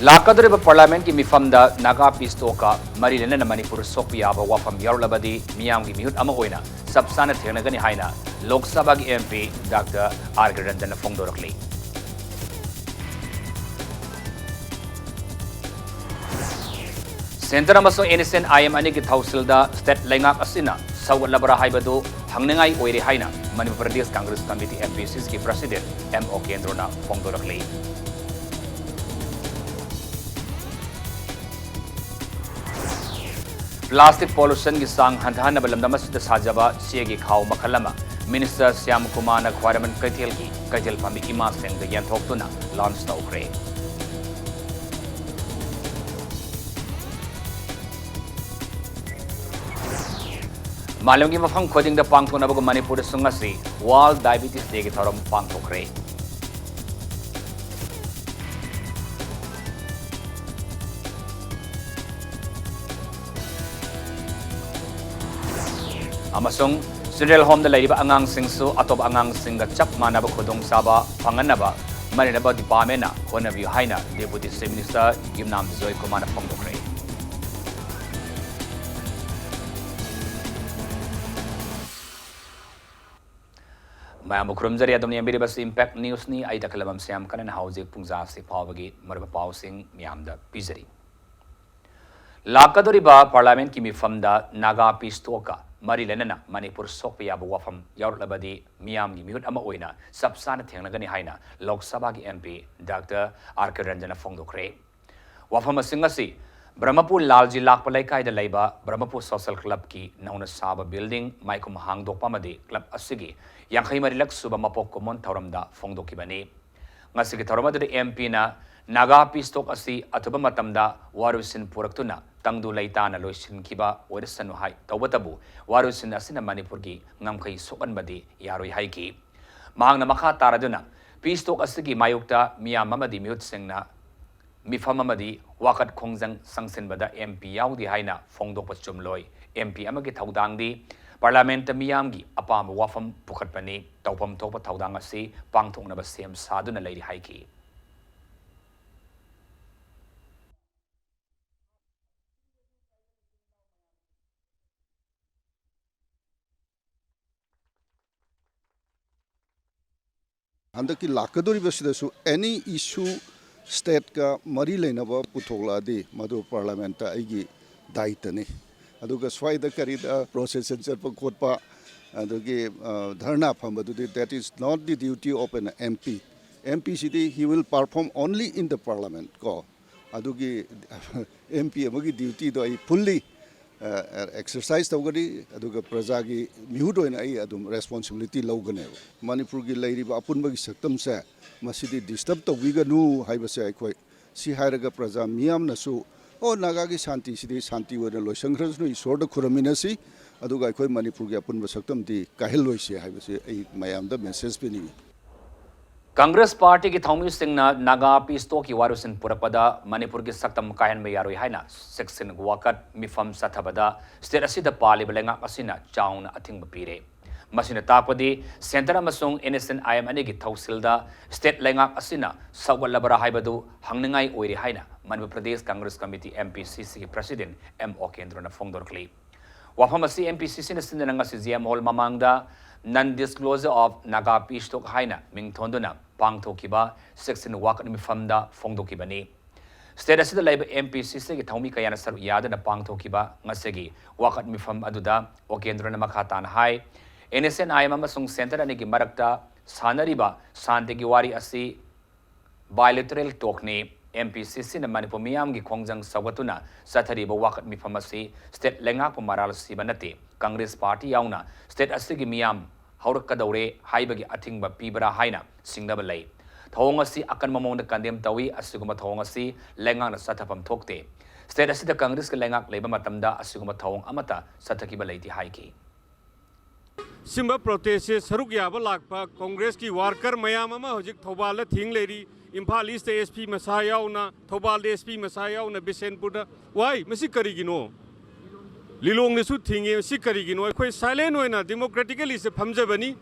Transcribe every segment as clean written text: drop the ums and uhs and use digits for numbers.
लाकदुरिबा parliament की मिफमदा नागा पिस्तोका मरी लेना मणिपुर सोपियाबा वाफम यारुलबदी मियाम की मिहुत अमा होइना सबसाना थेगनगनी हाइना लोक सभा की एमपी डॉक्टर आर के रंजन फोंदोरकली सेंटर अमसो एनएसएन आईएम अनि की थौसिलदा स्टेट लेंगाक असिना सवलबरा हाइबदो हंगनंगाई ओइरे हाइना मणिपुर प्रदेश कांग्रेस कमिटी एमपीसी की प्रेसिडेंट एमओ केंद्रना फोंदोरकली प्लास्टिक पॉल्यूशन की सांग हंथानब लमदम साजबा चेगी खाव मखलमा मिनिस्टर श्याम कुमार ख्वारमन कैथेल की कैथेल फमी इमा सेंग यंथोक्तुना लॉन्च तौखरे मालूम की मफम खोदिंग पांगथोनबग मणिपुर सुंगसी वर्ल्ड डायबिटीज डे की थौरम पांगथोखरे अमसुंग सिरियल होम द लैरिबा अंगांग सिंगसु अतोब अंगांग सिंगा चप मानब खुदोंग साबा फंगनबा मरिनबा डिपार्टमेंट होनबियु हाइना deputy chief minister Yumnam Joy Kumar फोंदोखरे मैम खुरमजरी अदम यंबिरिबस इंपैक्ट न्यूज नि आई तकलबम श्याम कनन हाउजिक पुंजा से फावगी मरबा पाउसिंग मियामदा पिजरी लाकदोरिबा पार्लियामेंट की मिफमदा नागा पिस्तोका मरी लेना मणिपुर सोपयाब वाफम यारुलबदी मियाम की मिहुत अमा ओइना सबसाना थेगनगनी हाइना लोक सभा की एमपी डॉक्टर आर के रंजन फोंदोखरे वाफम सिंगसी ब्रह्मपुर लालजी लाकप लैकायद लैबा ब्रह्मपुर सोशल क्लब की नौना साब बिल्डिंग माइकुम हांगदोकपामदी क्लब असिगी यांखै मरिलक सुब मपोक कुमोन थौरमदा फोंदोकिबनी ngasi thoromadu MP na naga pistok asi atuba matamda warusin purakuna tangdu laitana loisin kiba orisanu hai tawatabu warusin asina manipur gi ngamkai sokan badi yaroi hai ki mahangna makha taraduna pistok asigi mayukta miyam amadi miut singna mifam amadi wakat khongjang sangsin bada MP yaudi haina fongdok pachumloi MP amagi thaudangdi parliament मियामगी अपाम वाफम पुखटपनी तौफम थोप थौदांग असि पांगथोंगनब सेम सादुना लैरि हाइकी हंदकी लाकदोरिबसिदसु एनी इशू स्टेट का मरी लेनब पुथोलादि मधु पार्लियामेंट आइगी दायित्वनी अदुगा स्वाइदा करिदा प्रोसेस चलप खोटपा अदुगी धरना फंबदुदि that is not the duty of an MP MP सिदी he will perform only in the parliament को अदुगी एमपी अमगी ड्यूटी दो आई फुल्ली एक्सरसाइज तौगदी अदुगा प्रजा की मिहुद होइना आई अदुम रेस्पॉन्सिबिलिटी लौगने मणिपुर की लैरिबा अपुनबगी सक्तम से मसिदी डिस्टर्ब तौबिगनु हाइबसे अखोय सि हायरगा प्रजा मियामनसु ओ नागा की शांति सिदी शांति होना लोइसंख्रजनु ईश्वर खुरमिनसी अदुगा अखोय मणिपुर की अपुनब सक्तम दी काहिलोइसे हाइबसे आई मयामदा मेसेज पिनी कांग्रेस पार्टी की थौमी सिंगना नागा पिस्तो की वारुसिन पुरपदा मणिपुर की सक्तम कायन में यारोई हाइना सेक्शन वाकत मिफम सथबदा स्टेट असिदा पालिब लेंगा असिना चाउना अथिंग पीरे मसिना तापदी सेंटर अमसुंग एनएसएन आईएम अने की थौसिलदा स्टेट लेंगा असिना सवलबरा हाइबदु हंगनंगाई ओइरे हाइना मणिपुर प्रदेश कांग्रेस कमिटी एमपीसीसी की प्रेसिडेंट एमओ केंद्रना फोंदोरकली वाफम असि एमपीसीसी न सिंदनंगा सीजीएम हॉल ममांगदा non disclosure of Naga peace talk हाइना मिंगथोंदुना पांगथोकिबा सेक्शन वाकत मिफमदा फोंदोकिबनी स्टेट असिदा लैब एमपीसीसी की थौमी कयाना सर यादना पांगथोकिबा ngасegi वाकत मिफम अदुदा ओकेंद्रना मखातान हाई एनएसएन आईएम अमसुंग सेंटर अने की मरक्ता सानरिबा शांति की वारी असि बायलेटरल टोकने एमपीसीसी न मणिपुर मियाम की खोंजंग सवगतुना सथरिबा वाकत मिफम असि स्टेट लेंगाक मराल सिबनते कांग्रेस पार्टी याउना स्टेट असि मियाम हौरकदौरे हाइबगी अथिंगबा पीबरा हाइना सिंगदब लै थौंग असि अकन ममोंद कंडेम तवी असिगुम थौंग असि लेंगांग सथफम थोकते स्टेट असि कांग्रेस के लेंगाक लेबा मतमदा असिगुम थौंग अमता सथकिबा लैति हाइकी सिम्बा प्रोटेस्ट से सरुक याबा लाकपा कांग्रेस की वार्कर मयाम अमा हजिक थौबाल थिंग लेरी इम्फाल ईस्ट एसपी मसा याउना थौबाल एसपी मसा याउना बिसेनपुर वाई मसि करिगिनो लिलोंग नेसु थिंगे सि करिगिनो अखोय साइलेंट होइना डेमोक्रेटिकली से फमजबनी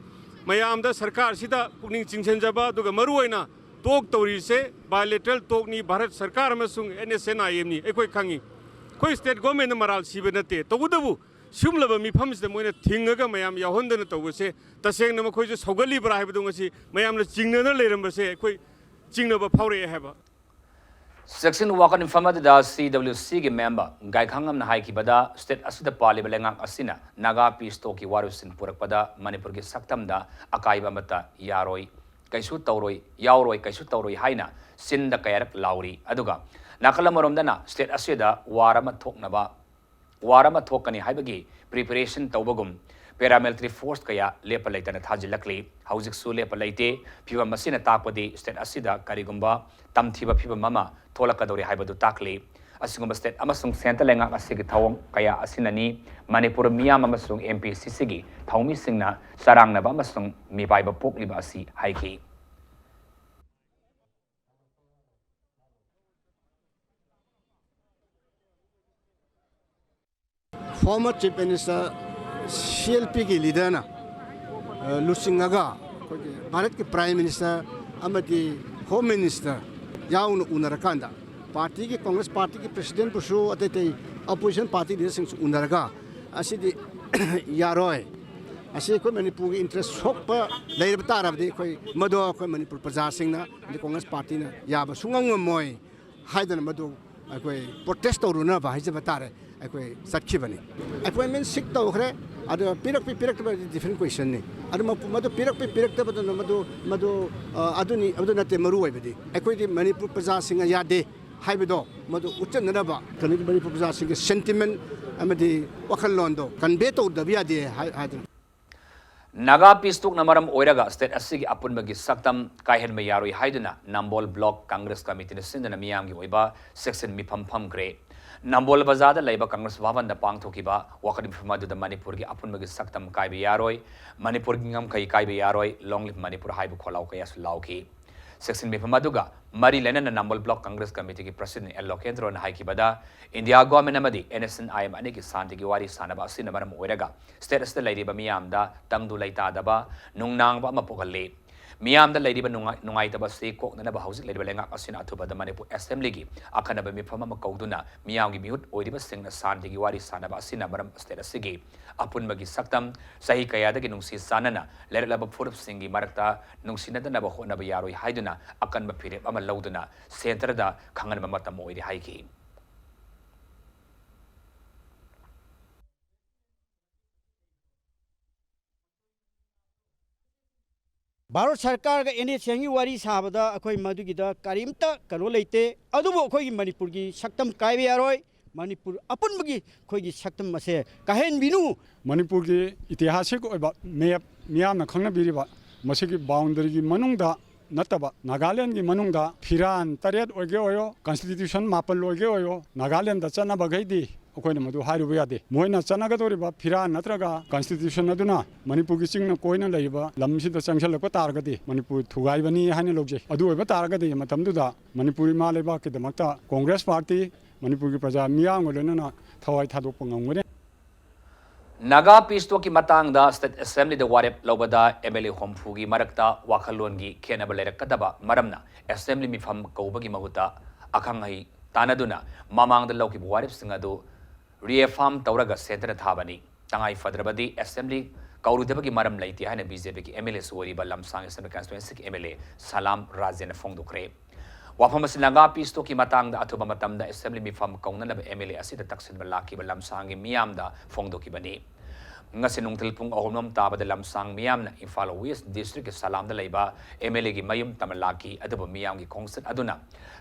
मयामदा सरकार सिदा पुनिंग चिंगसनजबा दुगा मरु होइना टोक तौरी से बायोलेटरल टोकनी भारत सरकार अमसुंग NSNIM नि एकोई खंगी कोई स्टेट गवर्नमेंट मराल सिबे नते तबुदबु सिमलबा मिफमसदे मोइना थिंगगा मयाम याहोंदन तौबसे तसेंग नम खोइसे सौगलिब्रा हाइबदु ngasi मयामना चिंगनना लेरमबसे कोई चिंगनबा फावरे हाइबा Section Wakan Infamada CWC member Guy Kangam Haikibada State Asida Pali Belanga Asina Naga Pistoki Warusin Purapada Manipur Saktamda Akaiba Mata Yaroi Kaisu Tauroi Yauroi Kaisu Tauroi Haina Sinda Kayak Lauri Aduga Nakalamarondana State Asida Warama Toknaba Warama Tokani Haibagi Preparation Taubagum Paramilitary Force Kaya Lepalaitan Tajilakli Housing Su Lepalaite Piva Masina Tapadi State Asida Karigumba Tamtiba Piva Mama Tolakadori Haibadu Takli Asingum State Amasung Santa Lenga Asigi Tawong Kaya Asinani Manipur Miyam Amasung MP Sisigi Taumi Singna Sarang Nabamasung Mibaiba Poklibasi Haiki Former Chief Minister CLP की leader ना लुसिंगगा भारत के prime minister अमदी home minister याउन उनरकांदा party की Congress party की president पुशु अते अपोजिशन पार्टी लीडर सिंह उनरगा असिदि यारोय असे कोई मणिपुर की इंटरेस्ट सोप लेर तारबदि कोई मदो कोई मणिपुर प्रजा सिंहना कांग्रेस पार्टी ना याब सुंगंग मोय हाइदन मदो कोई प्रोटेस्ट तौरुना बाहिजब तारे कोई सखिबनी अपॉइंटमेंट सिक तौखरे अदो पिरक डिफरेंट क्वेश्चन ने अदो मदो पिरक तबदो मदो अदो नते मरु ओइबदि अकोइदि मणिपुर प्रजा सिंह यादे हाइबदो मदो उच्चनरबा कनि मणिपुर प्रजा सिंह सेंटिमेंट अमदि वखललोंदो कन्वे तौदबि यादे हाइदन Naga Pistuk Namaram Oiraga State Asigi Apunbagi Saktam Kaihen Mayaroi Haiduna Nambol Block Congress Committee Sindana Miyangi Oiba Section Mipam Pam Grey Nambol Bazada Labour Congress Wavan the Pang Tokiba Wakadim Famadu the Manipurgi Apunbagi Saktam Kaibi Yaroi Manipur Gingam Kai Kaibi Yaroi Long Live Manipur Haibu Kolaukas Lauki Section Mipamaduga Mari Lenan and Nambol Block Congress Committee President El Lokendro and Haikibada India Government Amadi NSNIM Aniki Santigiwari Sanaba Sinamaram Oiraga Status the Lady Bamiamda Tangdu Laita Daba Nungnang Bamapokale Miam the Lady Nungaitaba Se Kok Naba House Lady Belenga Asina Tuba the Manipur Assembly Akanaba Mipama Koduna Miyangi Mute Oidiba Sing the Santigiwari Sanaba Sinamaram Status Sigi Apun Magi Saktam Sahi Kayada Nungsi Sanana Let Laba Purp Singi Marakta Nungsina the Naba Honaba Haiduna Akan Mapire Ama Lauduna Center da Kangan Mamata Moidi Haiki Bharat सरकार का एने चंगी वारी साबदा अखोई मदुगिदा करीमता कनो लेते अदुबो अखोई मणिपुर की सक्तम कायबे यारोय मणिपुर अपुनबगी अखोई सक्तम मसे कहेन बिनु मणिपुर की ऐतिहासिक मैप मियाम खंगना बिरिबा मसिकी बाउंड्री की मनुंगदा नतबा नागालैंड की मनुंगदा फिरान तरेत ओगे ओयो कॉन्स्टिट्यूशन मापल ओगे ओयो नागालैंड दा चना बगैदी अखोई मधु हारुबा यादे मोइना चनागदोरिबा फिरान नत्रगा कॉन्स्टिट्यूशन अदुना मणिपुर की चिंगना कोइना लैबा लमसिदा चंगसलक तारगदी मणिपुर थुगाइबनी हाने लोगजे अदु ओइबा तारगदी मतमदुदा मणिपुरी मा लेबा के दमकता कांग्रेस पार्टी मणिपुर की प्रजा Meiyang लोनना थवाई थादोप ngangure Naga Pistoki Matangda State Assembly the Warep Lobada MLA Homfugi Marakta Wakalongi Kenabale Kadaba Maramna Assembly Mifam Kobagi Mahuta Akangai Tanaduna Mamang the Loki Warep Singadu Reaffirm Tauraga Center Thabani Tangai Fadrabadi Assembly Kaurudabaki Maram Laiti and BJP MLA Suri Balam Sang constituency MLA Salam Razen Fongdukre Wafamas Naga Pistoki Matang the Atubamatam the Assembly Mifam Kongana MLA Asita Taksin Balaki Balam Sangi Miamda Fongdoki Bani Ngasinung Tilpung Ohnom Taba the Lamsang Miam Infalo West District Salam the Leba MLA Mayum Tamalaki Adobo Miyangi Kongset Aduna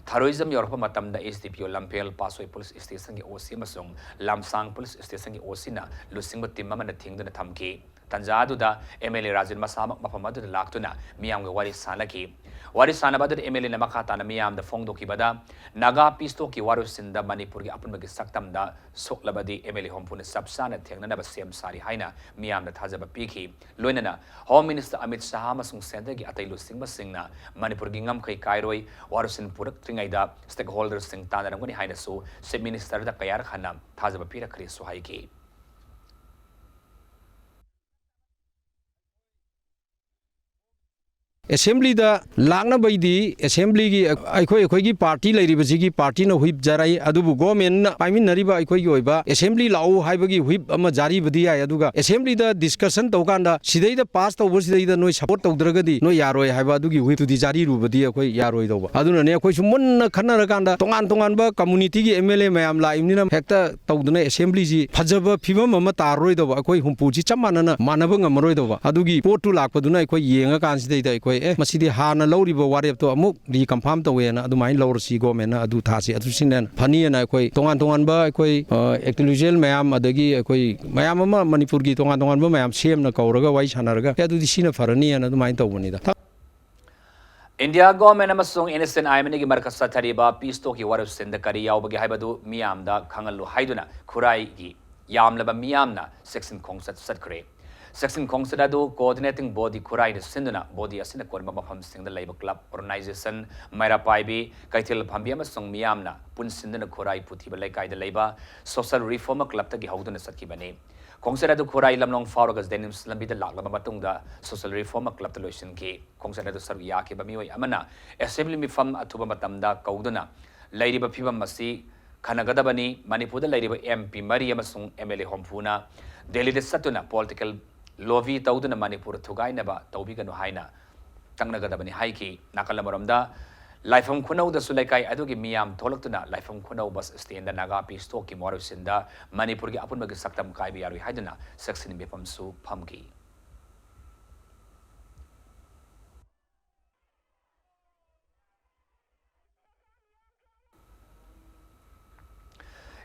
Terrorism Europa Matam the SDPO Lampel Pasway Police Station Osimasung Lamsang Police Station Osina Lusing Timam and the Ting the Tamki Tanzaduda MLA Razin Masama Mapamadu the Laktuna Miam Wari Sanaki Wari Sanabad MLA Namakata Miam the Fongdoki Bada Naga Pistoki Warusin the Manipuri Apunmagi Saktam da Soklabadi MLA Hompun Subsana Tanganaba Sem Sari Haina Miam the Tazaba Piki Luenana Home Minister Amit Sahamasung Sendagi Atailu Singba Singna Manipur Gingam Kai Kairoi Warusin Purak Tringaida Stakeholders Sing Tana Ngoni Haina so Sub Minister the Kayar Hanam Tazaba Pira Chris Suhaiki assembly da lakna baidi assembly gi akhoi gi party leiribasi gi party na whip jarai adubu government na paimin nariba akhoi gi oiba assembly lau haibagi whip ama jari badi ya aduga assembly da discussion tawkanda sidai da pass tawbo sidai da noi support tawdragadi noi yaroi haiba adugi whip tu di jari rubadi akhoi yaroi tawba aduna ne akhoi sumun khannara kanda tongan ba community gi MLA mayam la imnina hekta tawduna assembly ji phajaba phibam ama taroi tawba akhoi humpu ji chamana manaba ngamaroi tawba adugi potu lakpaduna akhoi yenga kansidai da akhoi masidi hana lauriba warep to amuk ri confirm tawena adumai laursi government na adu thasi adu sinen phani na akhoi tongan ba akhoi intellectual mayam adagi akhoi mayam ama manipur gi tongan ba mayam sem na kauraga wai sanaraga adu di sina farani na adumai tawbani da India government amasung innocent aimani gi markas sathariba peace talk ki warus senda kari yaubagi haibadu miyam da khangalu haiduna khurai gi yamlaba miyamna section kongsat satkre section kongsat adu coordinating body khurai de sinduna body asina korba mafam singda labor club organization maira paibi kaithil phambi amasung miyamna pun sinduna khurai puthiba laikai da leiba social reform club ta gi hauduna satkibani kongsat adu khurai lamlong faurogas denim lambi da laklaba matungda social reform club ta loisin ki kongsat adu saru ya ki bami oi amana assembly mi fam athuba matamda kauduna lairiba phibam masi khanagadabani manipur da lairiba MP mari amasung MLA homphuna Delhi de satuna political lovi tauduna manipur thugainaba tawbiganu haina tangnagadabani haiki nakalamaramda laifam khunau da sulaikai adugi miyam tholaktuna laifam khunau bus stand da naga pi stock ki morusinda manipur gi apun magi saktam kai bi yaru haiduna section bi pamsu phamki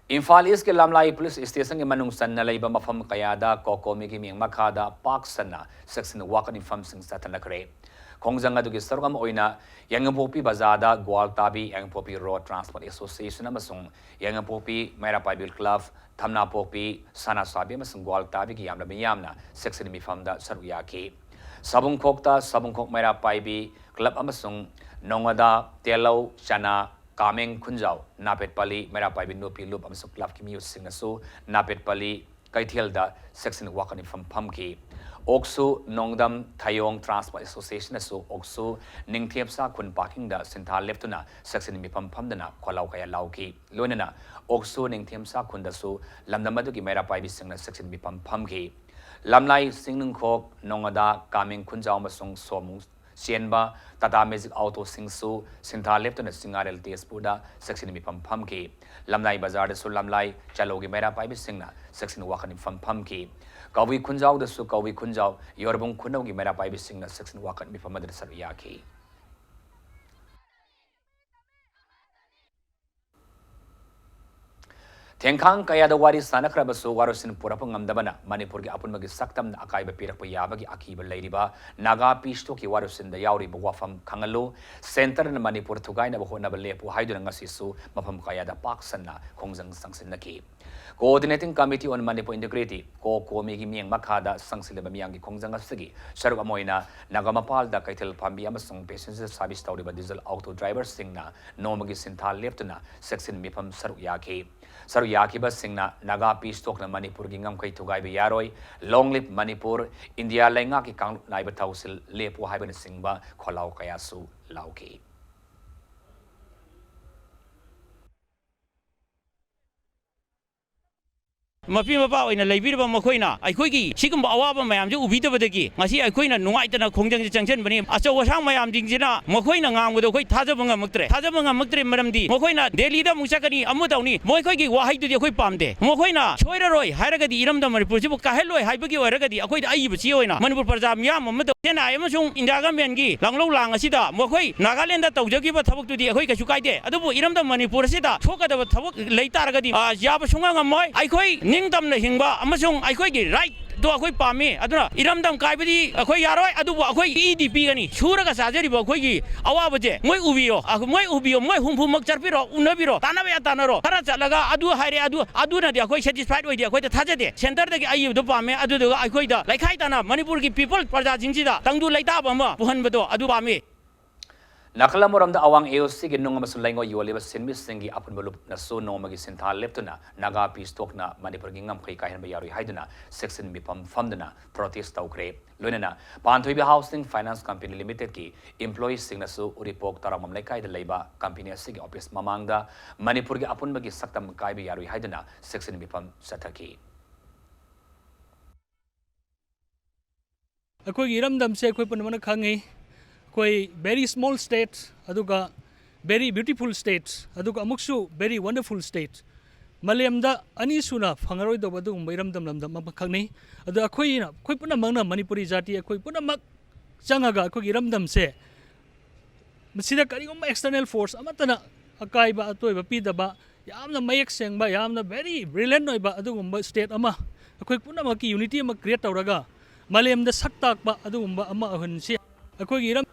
Imphal East ke Lamlai Police Station ke manung sanna leiba mafam kayada kokomi ki ming makada park sanna section wakan infam sing satana kre kongjang adu ki sargam oina yangapopi bazada gwaltabi yangapopi road transport association amasung yangapopi maira paibil club thamna popi sana sabi amasung gwaltabi ki yamna miyamna section mi famda saruya ki sabungkhok maira paibi club amasung nongada telau chana Kameng Kunjau, Napet Pali, Merapaibi Nupi Loop, Amsuk Club Kimi Singnasu, Napet Pali, Kaitielda, section Wakani from Pumki, Oksu, Nongdam, Tayong Transport Association, so Oksu, Ning Tiepsa, Kun Parking da, Senta Leftuna, section Mipam Pamdana, Kwalaukaya Lauki, Lunana, Oksu, Ning Tiepsa, Kundasu, Lamdamaduki Merapaibi Singna, section Mipam Pumki, Lamlai Singing Kok, Nongada, Kameng Kunjau Masung Somu. Sienba, Tata Magic Auto Singsu, Sinta left on a Singarel Tiespuda, section mi Pumki, Lamlai Bazar de Sulamlai, Chalogi Mera Pipe Singna, section Wakan from Pumki, Kawi Kunjau the Su Kawi Kunjau, Yorbung Kunogi Mera Pipe Singna, section Wakan mi Mother Sariyaki. Tengkang kaya da wari sana krabasu warusin purapang ngamdabana Manipur gi apun magi saktam na akai ba pirak pa yabagi akiba leiriba naga pisto ki warusin da yauri ba wafam kangalu center na Manipur thugai na bahona ba lepu haiduna ngasisu mafam kaya da paksanna kongjang sangsin naki Coordinating Committee on Manipur Integrity ko mi gi miang makada sangsil ba miang gi kongjang asigi saruk amoina nagamapal da kaitel pambi amasung passenger service tawri ba diesel auto driver singna nomagi sinthal leptuna section mipam saruk yaki Saru Yakiba Singna, Naga Peace Talk na Manipur Gingam Kai Tugai Yaroi, Long Live Manipur, India Lenga ki Kang Naiba Tausil, Lepo Haiban Singba, Kolau Kayasu, Lauki. Mapi mapa oina leibirba makoina aikoigi sigumba awaba mayam ju ubidabadagi ngasi aikoina nungaitana khongjang changchen bani acho wasang mayam jingjina makoina ngangbodo koi thajabanga maktre maramdi makoina Delhi da musakani amudawni moikoigi wahaidudi akoi pamde makoina choiraroi hairagadi iramda Manipur sibu kaheloi haibagi oiragadi akoi aibchi oina Manipur parja miyam amado tena amasung India government gi langlo lang asida makoi Nagaland da tawjagiba thabuk akoi kasu kaide adubu iramda Manipur sida thokadaba thabuk leitaragadi yaba sunga ngamoi aikoi ningdam na hingba amasung aikoi gi right do akoi pame aduna iramdam kaibadi akoi yaroi adubu akoi EDP gani suraga sajari ba akoi gi awabaje moi ubiyo moi humpu makcharpiro unabiro tanabe tanaro tara chalaga adu haire adu na de akoi satisfied oi de akoi ta thajade center de gi ayu do pame adu do akoi da laikhai tana Manipur gi people parja jingji da tangdu laita ba ma puhan bado adu pame Nakalamuramda awang AOC gi nung amasun laingo yoliba sinmi singi apun malup na so nomagi sinta leptuna naga pistok na Manipur gi ngam kai kahin bayarui haiduna section mipam famduna protest taukre loinana panthoibi housing finance company limited ki employees singna su uripok taramam laikai da leiba company asigi office mamangda Manipur gi apun bagi saktam kai bayarui haiduna section mipam sathaki अखोई इरमदम से अखोई पुनमन खंगी कोई very small states अदुगा very beautiful states अदुगा अमुक्सु very wonderful states मलयमदा अनि सुना फंगरोय दो बदु इरमदम लमदम म खंगनी अदु अखोई ना अखोई पुनमंगना मणिपुरी जाति अखोई पुनमक चंगागा अखोई इरमदम से मसिदा करिगम external force अमतना अकाइबा अतोइबा पीदबा यामना मयक सेंगबा यामना very brilliant ओइबा अदुगुम state अमा अखोई पुनमक की unity अमा create तौरगा मलयमदा सक्ताकबा अदुगुम अमा अहनसी अखोई Iram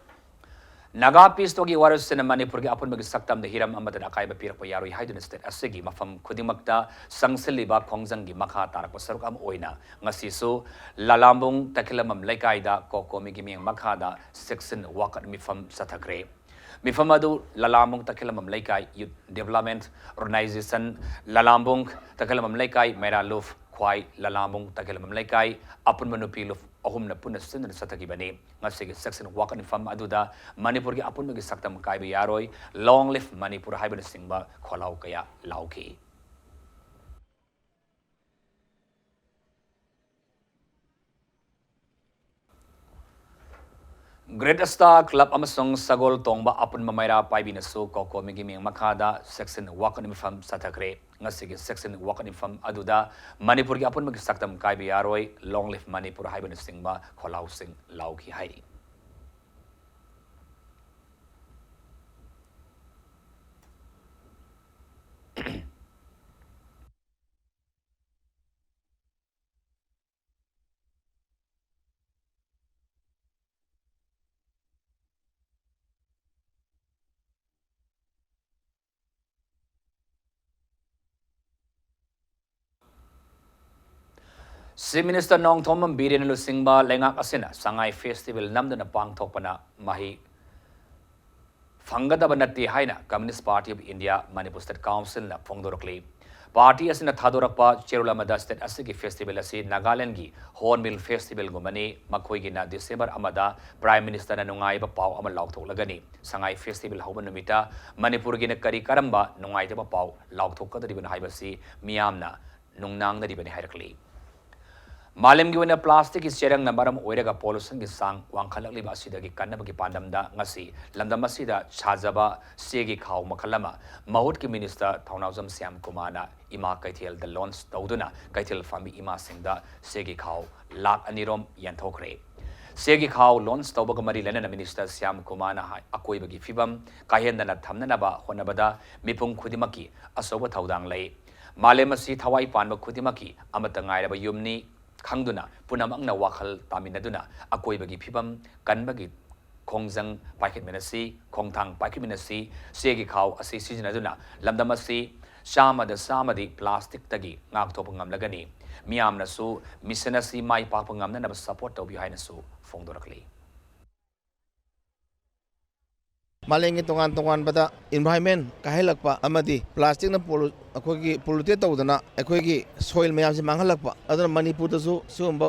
Naga Pistogi Warus in Manipur upon the Saktam the Hiram Amadan Akaiba Pir Yari Hidden State Asigi Mafam Kudimakta Sangsiliba Kongzangi Maka Tarakosarkam Oina Ngasisu Lalambung Takilamam Lekaida Koko Migimi Makada Sexin Wakat Mifam Satagre Mifamadu Lalambung Takilamam Lekai Youth Development Organization Lalambung Takilamam Lekai Mera Luf Kwai Lalambung Takilamam Lekai Upon Manupiluf Ohum na puna sin sa takibani ngasig section wakan fam aduda Manipur gi apun magi saktam kai bi yaroy long live Manipur haiban singba kholau kaya lauki Great Star Club amasong sagol tongba apun mamaira paibi na so koko migi ming makada section wakan fam satakre ngasig section wakan fam aduda Manipur gi apun magi saktam kai bi yaroy long live Manipur haiban singba kholau sing lauki hai Si Minister Nong Thomam Birin Lusingba Lengak Asina Sangai Festival Namdana Pang Tokpana Mahi Fangada Banati Haina Communist Party of India Manipur State Council na Fongdorokli Party Asina Thadorakpa Cherulamada State Asigi Festival Asi Nagaland gi Hornbill Festival Gumani Makoigi na December Amada Prime Minister na Nungai ba Pau Amal Laukthok Lagani Sangai Festival Hauban Numita Manipur gi na Kari Karamba Nungai ba Pau Laukthok Kadriban Haibasi Miyamna Nungnang na Dibani Hairakli Malam giwana plastic is cherang nambaram oiraga pollution gi sang wangkhalak liba asida gi kannaba gi pandamda ngasi lamdam asida chajaba segi khaw makhalama mahut ki minister Thaunawjam Syam Kumana ima kaithel the launch tawduna kaithel fami ima singda segi khaw lak anirom yanthokre segi khaw launch tawbaga mari lena minister Syam Kumana akoiba gi fibam kahendana thamnana ba honabada mipung khudimaki asoba thaudang lei malem asi thawai panba khudimaki amata ngairaba yumni Kangduna, Punamangna Wakal Taminaduna, Akoibagi Pibam, Kanbagi Kongzang, Paket Menasi, Kongtang, Paket Menasi, Segi Cow, Assi Sinaduna, Lamdamasi, Shama the Samadi, Plastic Tagi, Naktopangam Lagani, Miam Nasu, Missenasi, Mai Papangam, never support of behind Nasu, Fongdorakli. Malengi tongan bada environment kahelakpa amadi plastic na akogi polluted tawdana akogi soil mayam se manghalakpa adana Manipur dasu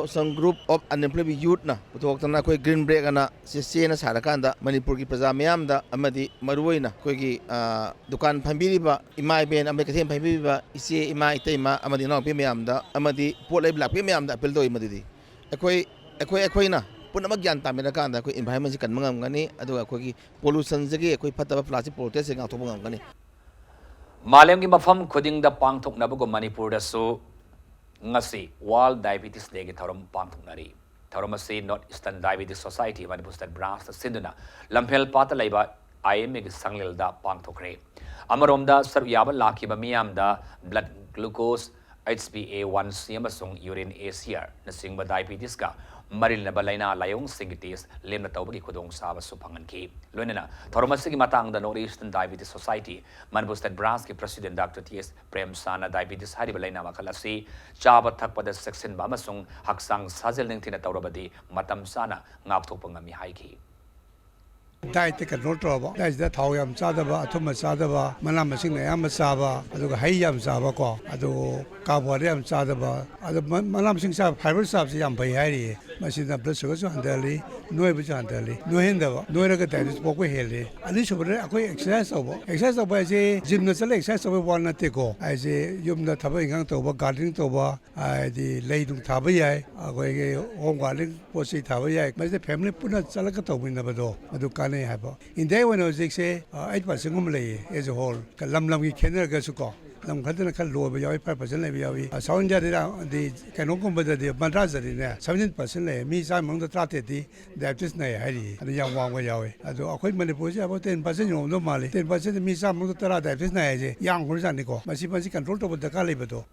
some group of unemployed youth na putoktana akoi green break ana se na sarakanda Manipur ki praja mayam da amadi maruina akogi dukan phambiriba imai ben ambe kathem phambiriba ise imai teima amadi no pe mayam da amadi polai blak pe mayam da apel doi madidi akoi na Punama Gyan Tamiraka, environment can Mangani, Adoki, pollution, Zagi, Pata plastic protesting out of Mangani. Malam gi mafam khuding da pangthok nabago Manipur da so ngasi World Diabetes Day gi tharom pangthok nari tharom asi North Eastern Diabetes Society Manipur State branch da sinduna lampel pata laiba IMA gi sanglil da pangthokre amarom da sar yaba lakhi ba miyam da blood glucose HbA1c amasung urine ACR na singba diabetes ka maril na balay na layong singitis lim na tawbagi kudong saba supangan ki loinana tharomasigi matang da North Eastern Diabetes Society Manipur State branch ki president Dr. T.S. Prem Sana diabetes hari balay na makalasi chaba thakpada section ba amasung haksang sajel ning tina tawrabadi matam sana ngapthok pangami haiki diet control trouble. That's the how yam sadaba, atuma sadaba, manamasing yam saba, adu hay yam saba ko, adu kabariam sadaba, adu manamasing sab, hybrid sabs yam payari, machine plus sugar handali, no handali, no hindava, no negative spoke with heli. And this over a quick exercise over as a gymnastic exercise over one go. I say yum the tabaing over gardening toba, the lady tabaya, away home gardening, posi tabaya, but the family put a salakato in the bado, adu in day when I was say 8% as a whole, Lam Kenner Gasuko. Lam Katana Kalu, Yawi, sound the Kanokum, but the Madrasa in there, 17% me, among the Trateti, that is Nayari, and the young one way away. I do acquaint Manipur about 10% no Mali, 10% me, some of the Tara, that is Nayaji, young Rosanico, Masipansi control over the Calibato.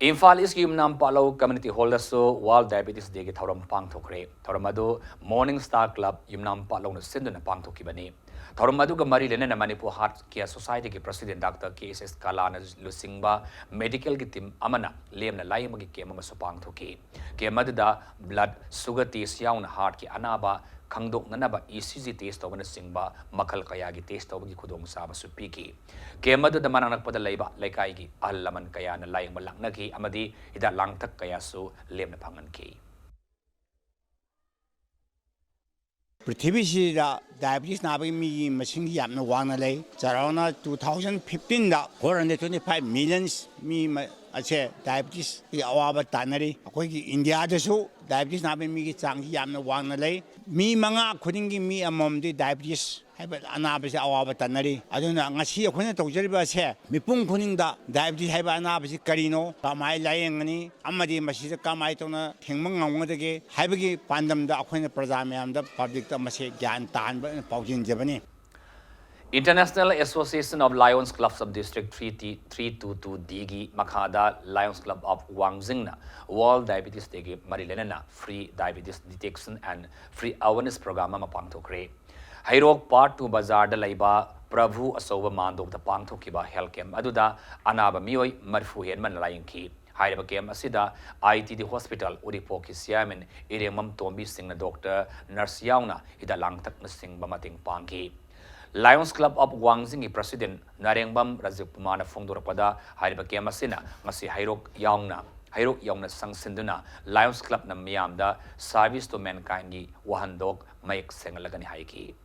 Imphal East Yumnam Palo Community Holder so World Diabetes Day Thorum Pang Tokre, Toromado Morning Star Club Yumnam Palo Sindon Pang Tokibani. Toromadu Mari Lena Manipur Heart Care Society President Dr. K.S. Kalana Lusingba Medical Gitim Amana Lem na Layamagi Kema Sopang Toki. Kemada blood sugar test yawn heart ki anaba Kangdok Nanaba ECG test over the Singba Makal Kayagi test over the Kudong Saba Supiki. Kemadu the Mananak Padaleba Lekaigi Alaman Kayana Layang Malaknaki Amadi Ida Langtak Kayasu Lem na Panganki. पृथ्वीसिदा diabetes नाबगी मी मसिंग यामना वांगना ले चरावना 2015 दा 425 millions मी अचे डायबिटीज की अवाब तानरी अखोई इंडिया दसु डायबिटीज नाबगी मी की चांग यामना वांगना ले मी मंगा खुदिंगी मी अममदी डायबिटीज हाइबा अनाबसे अवाब तानरी अदुना ngasi अखोने तौजरिबा से मिपुंग खुनिंगदा डायबिटीज हाइबा अनाबसे करिनो कामाय लायंगनी अमदी मसिदा कामाय तोना थेंमंग ngongदगे हाइबगी पांदमदा अखोने प्रजा मयामदा पब्लिक ता मसे ज्ञान तानबा पाउजिन जबनी International Association of Lions Clubs of District 322 Digi Makada Lions Club of Wangzingna World Diabetes Day Marilena Free Diabetes Detection and Free Awareness Program Mapang Tokre. Hairok Part 2 Bazar da Laiba Prabhu Asoba Mandok the Pangto Kiba Helkem Aduda Anaba Mioi Marfu Henman Layanki. Hairaba Kem Asida ITD Hospital Uripoki Siamen Iremam Tombi Singh Doctor Nurse Yauna Ida Langtak Singh Bamating Pangi. Lions Club of Wangzing President Narengbam Razipumana Fongdurapada Hairiba Kemasina Masi Hairok Yauna Sang Sinduna Lions Club na Miamda Service to Mankind Wahandok Maik Sengalagani Haiki.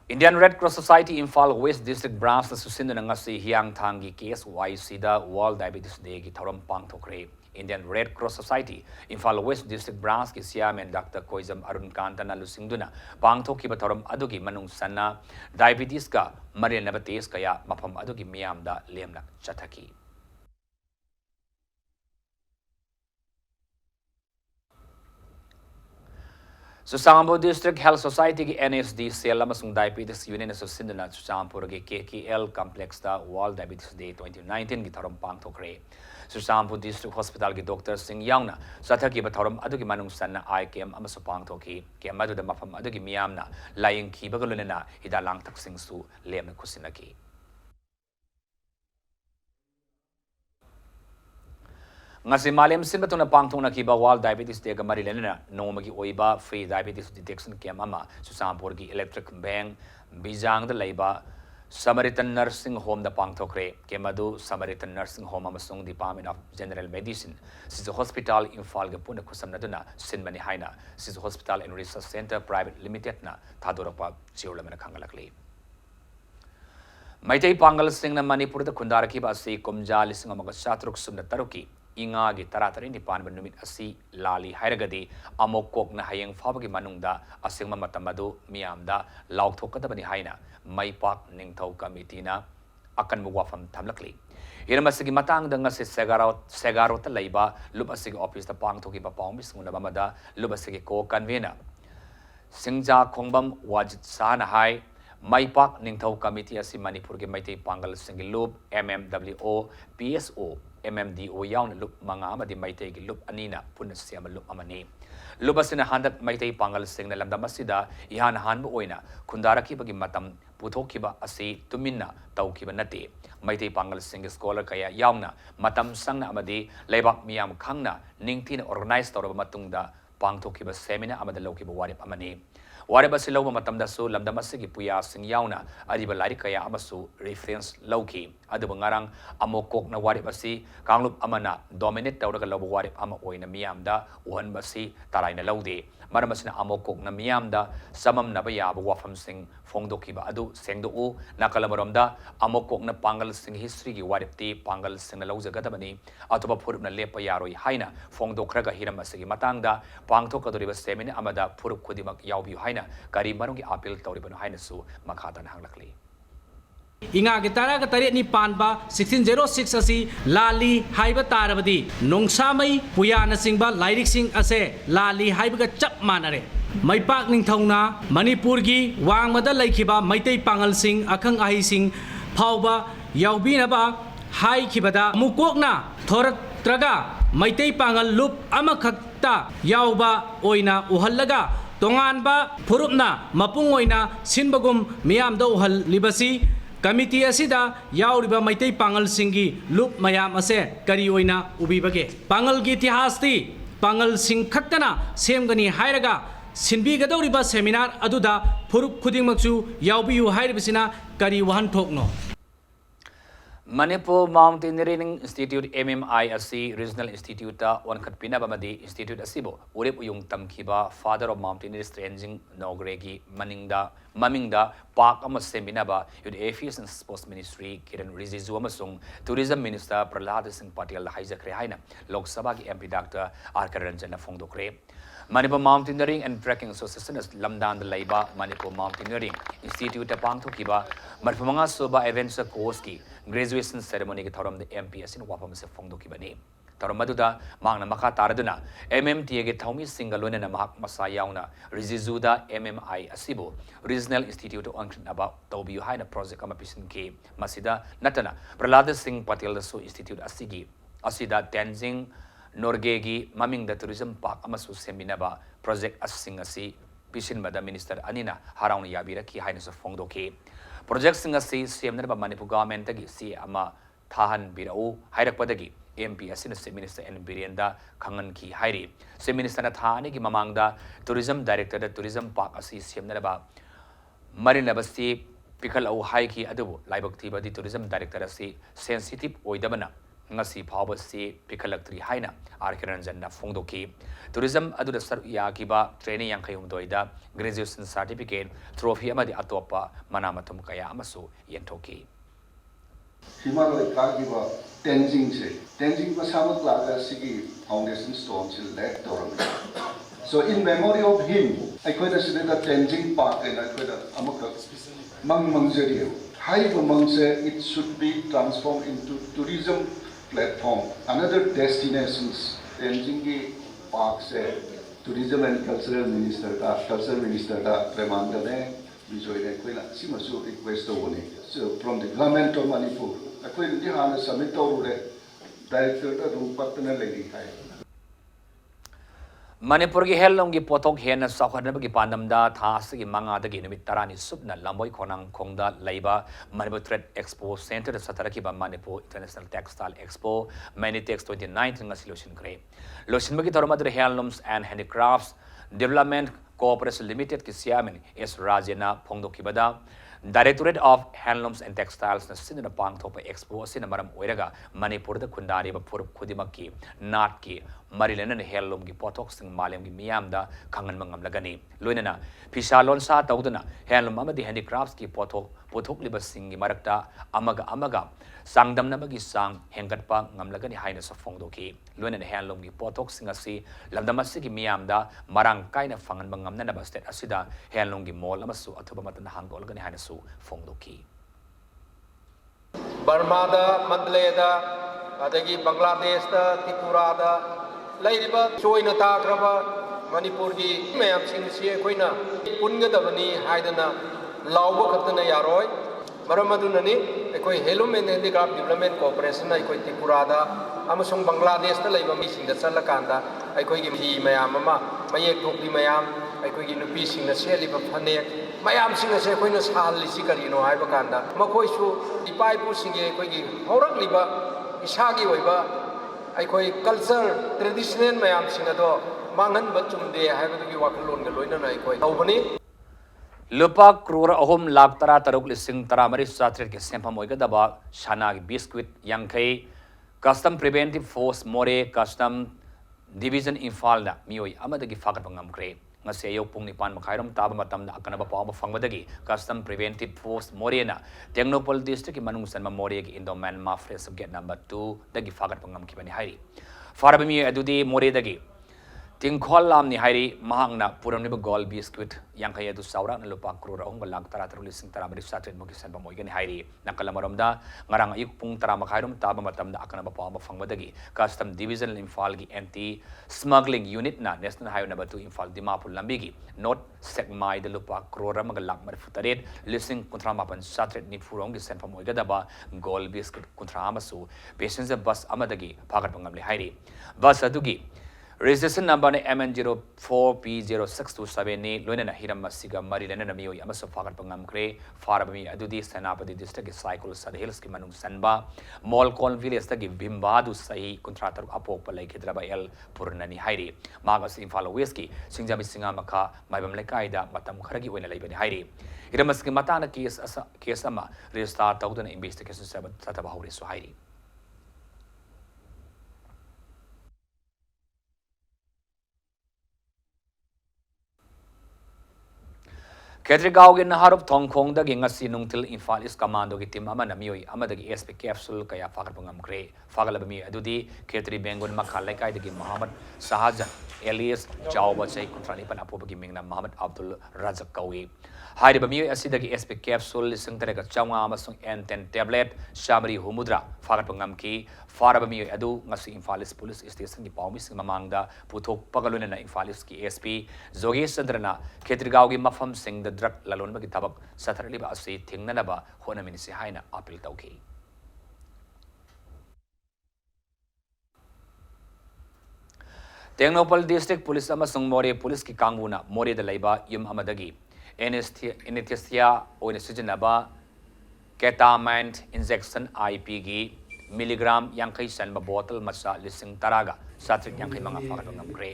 Indian Red Cross Society Imphal West District Branch na susindon ngasi Hiang Thangi case YC da World Diabetes Day ki thoram pang thokre. Indian Red Cross Society Imphal West District Branch ki Chairman Dr. Koizam Arun Kanta na lusingduna pangthokiba thoram adugi manung sanna diabetes ka marinaba test kaya mafam adugi miyamda lemna chathaki. Susambo District Health Society ki NSD Cell amasung Diabetes Union susinduna Susampur ki KKL Complex da World Diabetes Day 2019 ki thoram pangthokre. Susambu District Hospital ki Dr. Singh Yauna Sathaki Bathoram Aduki Manung Sana IKM Amasupang Toki, Kemadu the Mafam Aduki Miamna, Lying Kibagaluna, Ida Lang Taksing Su, Lem Kusinaki. Ngasi Malim Simbatuna Pangtona Kiba World Diabetes Day Marilena, Nomagi Oiba, Free Diabetes Detection Kemama, Susampurgi Electric Bang, Bijang the Labor. Samaritan Nursing Home the Pangtokre, Kemadu, Samaritan Nursing Home Amasung Department of General Medicine, Sisu Hospital in Falgapuna Kusamnaduna, Sinmani Haina, Sisu Hospital and Research Center Private Limited na Tadoropa, Chiulamana Kangalakli. Maitei Pangal Singh na Manipur the Kundaraki Basi, Kumja, Lissing Amasatruk Sumna Taruki, Inga Gitaratari Department Numit Asi, Lali, Hairagadi, Amokok na Hayang Fabagi Manungda, Asingma Matamadu, Miamda, Lauk Tokatabani Haina. Maipak Ningtau Committee na akan mugwafam tamlakli. Iramasigi matang danga si Segarot Laiba, Lubasigi Office the Pang Toki Papomis, Munabamada, Lubasigi Co Convener. Singja Kongbam Wajit Sana Hai, Maipak Ningtau Committee as Manipur Maite Pangal Singilub, MMWO, PSO, MMDO yaun lup manga amadi maitei gi lup anina punna siama lup amani lubasina handak maitei pangal singna lamdam asida ihan hanbu oina kundaraki bagi matam puthokiba asi tuminna taukiba nate maitei pangal sing scholar kaya yauna matam sangna amadi lebak miyam khangna ningtina organize toraba matungda pangthokiba seminar amada lokiba warip amani warip asi loba matamda su lamdam asigi puya sing yauna adiba lari kaya amasu reference loki aduba ngarang amokok na warip asi kanglup amana dominate tawraga loba warip ama oina miyamda uhan basi taraina laude maramasina amokok na miyamda samam naba yaba wafam sing fongdokiba adu sengdo u nakalamaromda amokok na pangal sing history gi warip ti pangal sing na laujagadabani atoba phurup na lepa yaroi haina fongdokhraga hiram asigi matangda pangthokadoriba seminar amada phurup khudimak yaubi haina kari marungi appeal tawribano haina su makhadan hanglakli Inga gitara ka tarit ni panba 1606 asi lali haiba tarabadi nongsamai puya na singba lairik sing ase lali haiba ka chap manare maipak ningthongna manipur gi wangmada laikhiba maitai pangal sing akhang ahi sing phauba yaubi na ba hai khibada mukokna thorak traga maitai pangal lup amakhakta yauba oina uhallaga tonganba phurupna mapung oina sinbagum miyamda uhal libasi Committee asida yauriba maitai pangal singi lup mayam ase kari oina ubibage pangal gi itihasti pangal sing khaktana semgani hairaga sinbi gadoriba seminar aduda phuruk khudingmakchu yaubiyu hairibisina kari wahan thokno Manipur Mountaineering Institute MMISC Regional Institute one Katpina Bamadi Institute Asibo Urip Uyung Tamkiba Father of Mountaineers Training Nogregi Mamingda Park Ama Seminaba Yud Affairs and Sports Ministry Kiran Rizizu Amasung Tourism Minister Prahlad Singh Patel Haijakre Haina Lok Sabha ki MP Dr. Arkaranjana Fongdokre Manipur Mountaineering and Trekking Association Lamdan Laiba Manipur Mountaineering Institute Pangthokiba Marfamanga Soba Events Course ki graduation ceremony ki thoram de MPS in wapam se fongdoki bani thoram maduda mangna makha taraduna MMTA ge thaumi singalone na mahak masa yauna rizizuda MMI asibo regional institute on aba tobiu haina project ama pisin ke masida natana Prahlad Singh Patel da so institute asigi asida Tenzing Norgegi maming da tourism park amasu seminaba project asing asi pisin bada minister anina harauna yabira ki haina so fongdoki project singa si CM Manipur government tagi si ama thahan birau hairakpadagi MP asina se minister N Birenda khangan ki hairi se minister na thani ki mamangda tourism director da tourism park asi CM Marina basi pikal au hai ki adu laibak thi badi tourism director asi sensitive oidabana ngasi phawba si pikalaktri haina Arkaranjan na fongdoki tourism adu da sar ya kiba training yang khayum doida graduation certificate trophy amadi atopa manamatum kaya amasu yentoki Himalaya kagiba Tenzing masamak laga sigi foundation stone sil let toram so in memory of him I koida sideda Tenzing park and I koida amaka mangjerio haiba mangse it should be transformed into tourism platform another destinations Tenzing park se tourism and cultural minister da Premanda ne Bijoy ne koina simasu request one so from the government of Manipur akoi di hana submit tawre director da rupatna legi hai Manipur ki helong ki potok hen na sakhana ki pandamda thas ki manga da ki nimit tarani subna lamboi khonang khongda laiba Manipur Trade Expo Center satara ki ba Manipur International Textile Expo Manitex 2019 nga solution kre lotion ki torma de handlooms and handicrafts development cooperation limited ki chairman S Rajena phongdo ki bada Directorate of Handlooms and Textiles na sinna pang thopa expo sinna maram oiraga Manipur da khundari ba phurup khudimaki nat ki marilena ne handloom gi pothok sing malem gi miyam da khangan mangam lagani loinana phisalon sa tawduna handloom amadi handicrafts ki pothok liba sing gi marakta amaga sangdam na bagi sang hengatpa ngamlagani haina sa fongdoki loinana handloom gi pothok sing asi lamdamasi gi miyam da marang kaina fangan mangamna na ba state asida handloom gi mall amasu athuba matan hangolgani haina su fongdoki Burmada Mandaleda adagi Bangladesh da Tripura da lairiba choina takraba Manipur gi mayam sing si koina punga da bani haidana lawba khatna yaroi maramadunani ꯑꯩꯈꯣꯏ handloom and handicraft development cooperation ꯑꯩꯈꯣꯏ ꯇ꯭ꯔꯤꯄꯨꯔꯥꯗ ꯑꯃꯁꯨꯡ ꯕꯪꯒ꯭ꯂꯥꯗꯦꯁꯇ ꯂꯩꯕ ꯃꯤꯁꯤꯡꯗ ꯆꯠꯂꯀꯥꯟꯗ ꯑꯩꯈꯣꯏꯒꯤ ꯐꯤ ꯃꯌꯥꯝ ꯑꯃ ꯃꯌꯦꯛ ꯊꯣꯛꯄꯤ ꯃꯌꯥꯝ ꯑꯩꯈꯣꯏꯒꯤ ꯅꯨꯄꯤꯁꯤꯡꯅ ꯁꯦꯠꯂꯤꯕ ꯐꯅꯦꯛ ꯃꯌꯥꯝꯁꯤꯡ ꯑꯁꯦ ꯑꯩꯈꯣꯏꯅ ꯁꯥꯍꯜꯂꯤꯁꯤ ꯀꯔꯤꯅꯣ ꯍꯥꯏꯕ ꯀꯥꯟꯗ ꯃꯈꯣꯏꯁꯨ ꯏꯄꯥ ꯏꯄꯨꯁꯤꯡꯒꯤ ꯑꯩꯈꯣꯏꯒꯤ ꯍꯧꯔꯛꯂꯤꯕ ꯏꯁꯥꯒꯤ ꯑꯣꯏꯕ ꯑꯩꯈꯣꯏ ꯀꯜꯆꯔ ꯇ꯭ꯔꯦꯗꯤꯁꯅꯦꯜ ꯃꯌꯥꯝꯁꯤꯡ ꯑꯗꯣ ꯃꯥꯡꯍꯟꯕ ꯆꯨꯝꯗꯦ ꯍꯥꯏꯕꯗꯨꯒꯤ ꯋꯥꯈꯜꯂꯣꯟꯒ ꯂꯣꯏꯅꯅ ꯑꯩꯈꯣꯏ ꯇꯧꯕꯅꯤ lupa crore ahom lakh tara taruk lising tara mari satret ke sempam oigadaba shana ki biscuit yangkai custom preventive force more custom division infal na mioi amadagi fakat pangam kre ngase yo pung nipan makhairam taba matam na akanaba pawa fangbadagi custom preventive force more na Technopol district ki manung sanma more ki indoman mafre subget number 2 dagi fakat pangam kibani hairi farabami adudi more dagi Tingkol lam ni hari mahang na puram ni gold biscuit yang kaya tu saura na lupa crore ahong balang tara tarulis sing tara beri satret mo kisan pamoy gani hari nakalamoram da ngarang ayuk pung tara makhairum taba matam da akana ba pawa fangmadagi custom division infal gi anti smuggling unit na national highway number 2 infal dimapur lambigi not sekmai de lupa crore magalak mar futaret listing kontra mapan satret ni furong gi sen pamoy gada ba gold biscuit kontra amasu passenger bus amadagi pagat pangamli hari bus adugi Registration number ni MN04P0627 ni loina na hiram masiga mari lena na miyo yama so fakat pangam kre farabami adudi Senapati district cycle sad hills ki manung sanba mall call village ta ki bimbadu sahi contractor apok palai khidraba el purnani hairi magas infal west ki singjami singa makha maibam lekai da matam kharagi oina leibani hairi hiram maski matana case ama register tawdana investigation sataba hore so hairi Ketrigao gi naharup thongkhong da gi ngasi nungtil Infal East Commando gi team ama namioi ama da gi SP capsule kaya fakar pangam kre fagalabami adudi Ketri Bengon makha laikai da gi Muhammad Sahajan Elias Chawba chai kontrani pan apo gi mingna Muhammad Abdul Razak kawi hairi bami asida gi SP capsule lising terega chawnga amasung N10 tablet Shamari Humudra fakar pangam ki farabami adu ngasi Infal East Police Station gi pawmi sing mamangda puthok pagaluna na Infal East ki SP Zogesh Chandrana Ketrigao gi mafam sing the drug lalon bagi tabak satarli ba asi thingna ba hona minisi haina appeal tawki Technopol district police amasung more police ki kanguna more da laiba yum amadagi anesthesia oina sijinaba ketamine injection IP gi milligram yankai sanba bottle masa lising taraga satrik yankai manga fakat ngamkre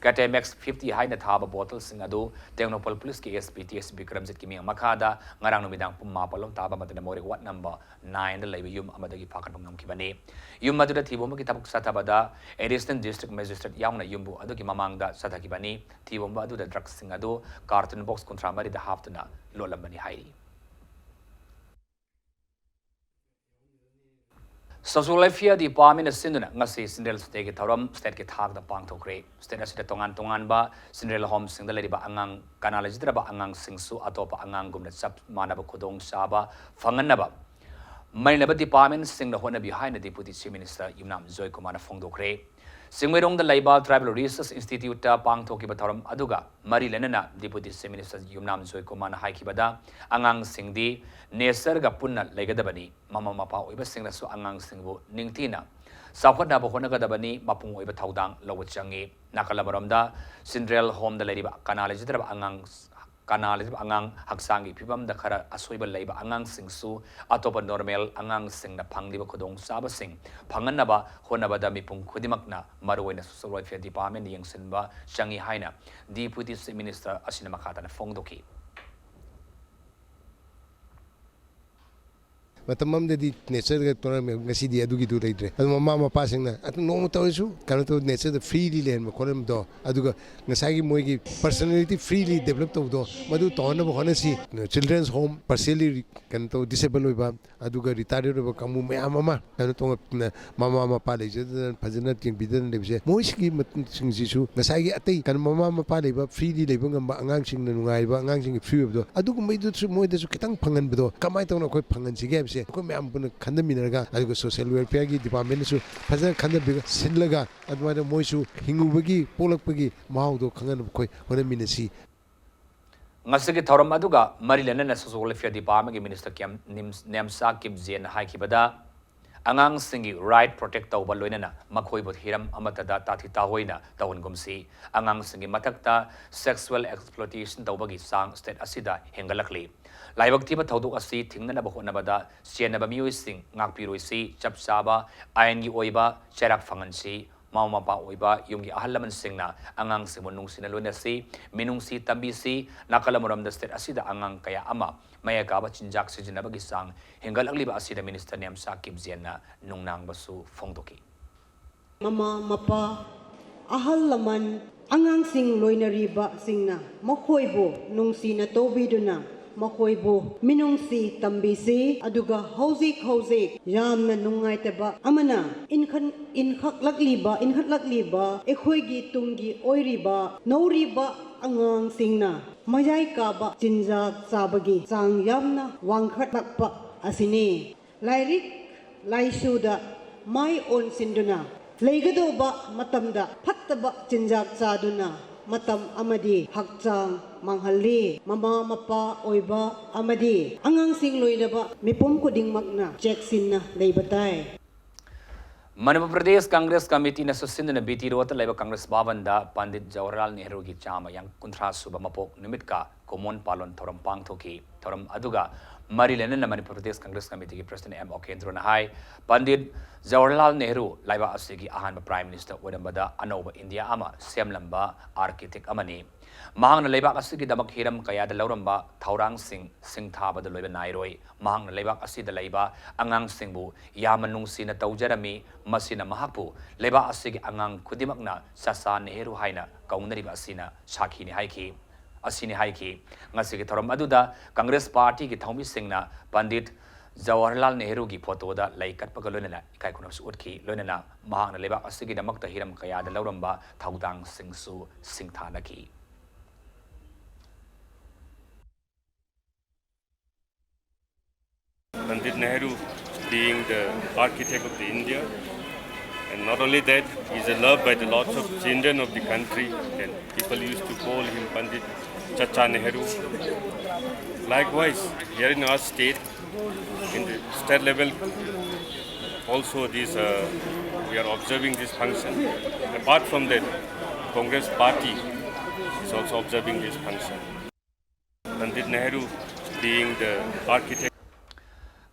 Catemex 50 haina thaba bottle sing adu Technopol police ki SPTS Bikramjit ki ming makada ngarang numidang pumapalom taba matana more what number 9 da laiba yum amadagi fakat ngam ki bani yum madura thibom ki tabuk satabada additional district magistrate yauna yumbu adu ki mamangda sathaki bani thibom adu da drugs sing adu carton box kontra mari da haftuna lolambani hairi Social life di Department Sinduna ngasi Sindel State ki thoram state ki thak da pang thokre state asida tongan ba Sindel home singdal ba angang kanalajidra ba angang singsu atopa angang gumna chap manaba khudong saba fanganaba mainaba department singda hona behind the deputy chief minister Yumnam Joy Kumar Fongdokre Singmerong the Labour Tribal Research Institute ta pang thoki ba thoram aduga mari lenana deputy chief minister Yumnam Joy Kumar haikibada angang singdi Neser ga punna legadabani mama mapa oiba singna su angang singbu ningtina sakhotna bo hona gadabani mapung oiba thaudang lawchangi nakalabaramda Sindrel home da leriba kanalajidra angang haksangi pibam da khara asoiba leiba angang singsu atopa normal angang singna phangdiba khudong saba sing phanganaba honabada mipung khudimakna maruina social welfare department yengsinba changi haina deputy chief minister asina makhatana fongdoki matamamdadi nature ga tora ngasi di adugi du leidre adu mama mapa singna atu nomu tawsu kana to nature the freely len ma kolam do aduga ngasagi moigi personality freely develop to do madu tona bo honasi children's home partially kan to disabled oiba aduga retired oiba kamu mama kana to mama mapa leje phajana ting bidan lebse moiski singji su ngasagi atai kan mama mapa leba freely leba ngamba angang sing na nungai ba angang sing free do aduga maidu su moida su kitang phangan bdo kamai to na koi phangan sige ko me am bun khanda minarga aduga social welfare gi department su phajana khanda biga sinlaga adwada moisu hingubagi polakpagi mahau do khangan koi hona minasi ngasigi thoram aduga mari lenana social welfare department gi minister Kyam Nemsa Kipjen haikibada angang singi right protect tawba loinana makhoi bot hiram amatada tathi tahoina tawon gumsi angang singi matakta sexual exploitation tawba gi sang state asida hengalakli laibak thiba thoduk asi thingnana bahona bada chenaba mioi sing ngakpiroisi chapsaba ain gi oiba cherak fangansi mama pa oiba yumgi ahallaman singna angang simunung sinalunasi minungsi tambisi nakalamuram da state asida angang kaya ama maya ka ba chinjak sijinabagi sang hengalakli ba asida minister Nemsa Kipjen na nungnang basu phongdoki mama mapa ahallaman angang sing loinariba singna makhoibo nungsina tobiduna makhoibo minungsi tambisi aduga hauzik yamna nungaitaba amana inkhatlakliba ekhoigi tungi oiriba nouriba angang singna mayai kaba chinjak sabagi sang yamna wangkhatlakpa asini lairik laisuda mai on sinduna leigadoba matamda phattaba chinjak chaduna matam amadi hakchang manghalli mama mapa oiba amadi angang sing loinaba mipum kudingmakna cheksinna leibatai Manipur Pradesh Congress Committee na susindana BT Rota Laiba Congress Bhavanda Pandit Jawaharlal Nehru gi chama yang kunthra suba mapok numit ka common palon thoram pangthoki thoram aduga mari lenana Manipur Pradesh Congress Committee gi President M Okendro na hai Pandit Jawaharlal Nehru Laiba asigi ahan Prime Minister Wadambada Anoba India ama semlamba architect amani mahang na leibak asigi damak hiram kaya da lauramba thaurang sing thaba da loiba nairoi mahang na leibak asida leiba angang singbu yamanung sina taujarami masina mahakpu leiba asigi angang kudimakna sasa Nehru haina kaunari ba asina sakhi ni haiki ngasigi thoram aduda Congress Party ki thaumi singna Pandit Jawaharlal Nehru gi photo da laikat pagalonana ikai khunam su utki lonana mahang na leibak asigi damak ta hiram kaya da lauramba thaudang singsu singthanaki Pandit Nehru being the architect of the India, and not only that, he is loved by the lots of children of the country, and people used to call him Pandit Chacha Nehru. Likewise, here in our state, in the state level, also this we are observing this function. Apart from that, Congress Party is also observing this function. Pandit Nehru being the architect.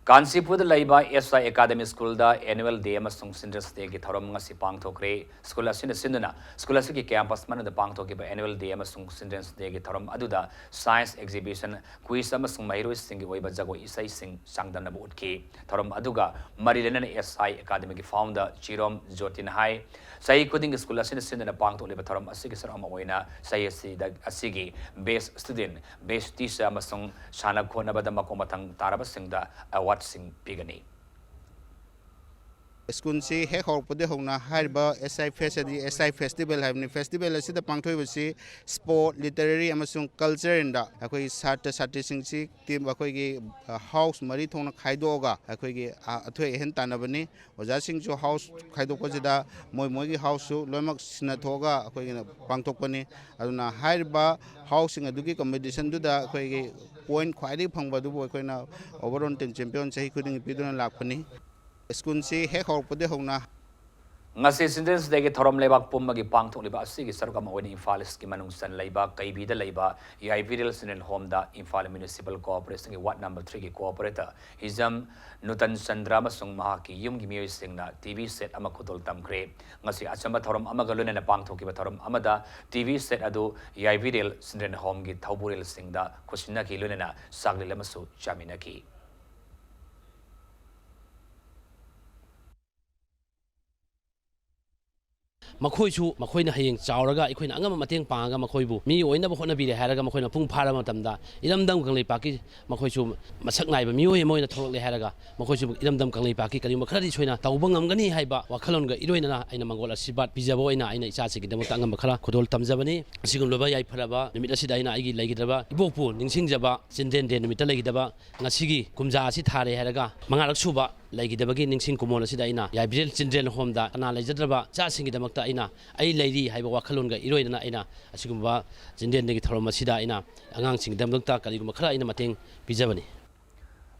Kansipur laiba SI Academy School da annual day amasung Sinders Day gi thoram ngasi pangthokre school asina sinduna school asiki campus man da pangthoki ba annual day amasung Sinders Day gi thoram aduda science exhibition quiz amasung mairoi singi oiba jago isai sing sangdana bu utki thoram aduga marilena SI Academy gi founder Chirom Jotin hai sai kuding school asina sinduna pangthokle ba thoram asigi sarama oina sai asigi best student best teacher amasung sana khona ba da makomatang taraba singda award sing pigani School se he horpode hona harba SI festival havni festival asida pangthoi basi sport literary amasung culture inda akoi sata sing si team akoi gi house mari thona khaidoga akoi gi athoi hen tanabani oja sing jo house khaidok jida moi gi house su loimak sina thoga akoi gi pangthokpani aduna harba housing adugi competition du da akoi gi point khwai phangba du akoi na overall champion sahi khuding piduna lakpani School se he horpode hona ngasi Sinders Day gi thoram lebak pummagi pangthok liba asigi sarukam oini Imphal ki manung san leiba kaibi da leiba Yaipiril Sinen Home da Imphal Municipal Corporation gi ward number 3 gi cooperator Hizam Nutan Chandra masung maha ki yum gi mioi singna TV set ama khudol tamkre ngasi achamba thoram ama galone na pangthok ki thoram amada TV set adu Yaipiril Sinen Home gi Thauburil singda khusina ki lone na saglile masu chamina ki ꯃꯈꯣꯏꯁꯨ ꯃꯈꯣꯏꯅ ꯍꯌꯦꯡ ꯆꯥꯎꯔꯒ ꯑꯩꯈꯣꯏꯅ ꯑꯉꯝꯕ ꯃꯇꯦꯡ ꯄꯥꯡꯉꯒ ꯃꯈꯣꯏꯕꯨ ꯃꯤ ꯑꯣꯏꯅꯕ ꯍꯣꯠꯅꯕꯤꯔꯦ ꯍꯥꯏꯔꯒ ꯃꯈꯣꯏꯅ ꯃꯄꯨꯡ ꯐꯥꯔꯕ ꯃꯇꯝꯗ ꯏꯔꯝꯗꯝ ꯀꯪꯂꯩꯄꯥꯛꯀꯤ ꯃꯈꯣꯏꯁꯨ ꯃꯁꯛ ꯅꯥꯏꯕ ꯃꯤꯑꯣꯏ ꯑꯃ ꯑꯣꯏꯅ ꯊꯣꯛꯂꯛꯂꯦ ꯍꯥꯏꯔꯒ ꯃꯈꯣꯏꯁꯨ ꯏꯔꯝꯗꯝ ꯀꯪꯂꯩꯄꯥꯛꯀꯤ ꯀꯔꯤꯒꯨꯝꯕ ꯈꯔꯗꯤ ꯁꯣꯏꯅ ꯇꯧꯕ ꯉꯝꯒꯅꯤ ꯍꯥꯏꯕ ꯋꯥꯈꯜꯂꯣꯟꯒ ꯏꯔꯣꯏꯅꯅ ꯑꯩꯅ ꯃꯪꯒꯣꯜ ꯑꯁꯤꯔꯕꯥꯗ ꯄꯤꯖꯕ ꯑꯣꯏꯅ ꯑꯩꯅ ꯏꯆꯥꯁꯤꯒꯤꯗꯃꯛꯇ ꯑꯉꯝꯕ ꯈꯔ ꯈꯨꯗꯣꯜ ꯇꯝꯖꯕꯅꯤ ꯑꯁꯤꯒꯨꯝꯂꯕ ꯌꯥꯏꯐꯔꯕ ꯅꯨꯃꯤꯠ ꯑꯁꯤꯗ ꯑꯩꯅ ꯑꯩꯒꯤ ꯂꯩꯒꯗꯕ ꯏꯕꯣꯛꯄꯨ ꯅꯤꯡꯁꯤꯡꯖꯕ ꯆꯤꯜꯗ꯭ꯔꯦꯟ ꯗꯦ ꯅꯨꯃꯤꯠꯇ ꯂꯩꯒꯗꯕ ꯉꯁꯤꯒꯤ ꯀꯨꯝꯖꯥ ꯑꯁꯤ ꯊꯥꯔꯦ ꯍꯥꯏꯔꯒ 5ꯔꯛ ꯁꯨꯕ ꯂꯩꯒꯤꯗꯕꯒꯤ ꯅꯤꯡꯁꯤꯡ ꯀꯨꯝꯑꯣꯟ ꯑꯁꯤꯗ ꯑꯩꯅ ꯌꯥꯏꯕꯤꯔꯦꯜ ꯆꯤꯜꯗ꯭ꯔꯦꯟ ꯍꯣꯝꯗ ꯀꯅꯥ ꯂꯩꯖꯗ꯭ꯔꯕ ꯆꯥꯁꯤꯡꯒꯤꯗꯃꯛꯇ ꯑꯩ ꯂꯩꯔꯤ ꯍꯥꯏꯕ ꯋꯥꯈꯜꯂꯣꯟꯒ ꯏꯔꯣꯏꯗꯅ ꯑꯩꯅ ꯑꯁꯤꯒꯨꯝꯕ ꯆꯤꯜꯗ꯭ꯔꯦꯟꯗꯒꯤ ꯊꯧꯔꯝ ꯑꯁꯤꯗ ꯑꯩꯅ ꯑꯉꯥꯡꯁꯤꯡꯒꯤꯗꯃꯛꯇ ꯀꯔꯤꯒꯨꯝꯕ ꯈꯔ ꯑꯩꯅ ꯃꯇꯦꯡ ꯄꯤꯖꯕꯅꯤ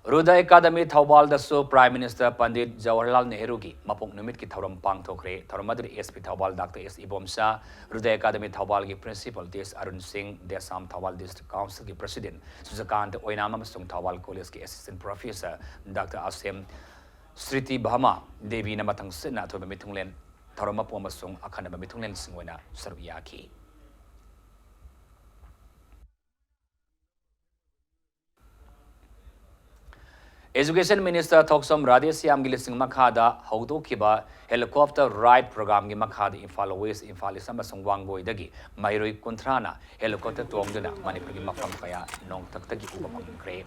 Ruda Academy Thawbal dasu Prime Minister Pandit Jawaharlal Nehru gi mapok numit ki thoram pangthokre thoramadri SP Thawbal Dr. S. Ibomsa Ruda Academy Thawbal gi Principal Des Arun Singh Desam Thawbal District Council gi President Suzakant Oinama Masung Thawbal College ki Assistant Professor Dr. Asem Sriti Bhama Devi Namatang Sina Thoba Mitunglen Thoramapo Masung Akhanaba Mitunglen Singwena Saruyaki Education Minister Thoksom Radhesiam Gilising Makhada Haudo Kiba Helicopter Ride Program gi Makhada Imphal West Imphal Isamasung Wangboy Dagi Mairoi Kuntrana Helicopter Tongduna Manipur gi Mafam Kaya Nong Taktagi Ubamang Kre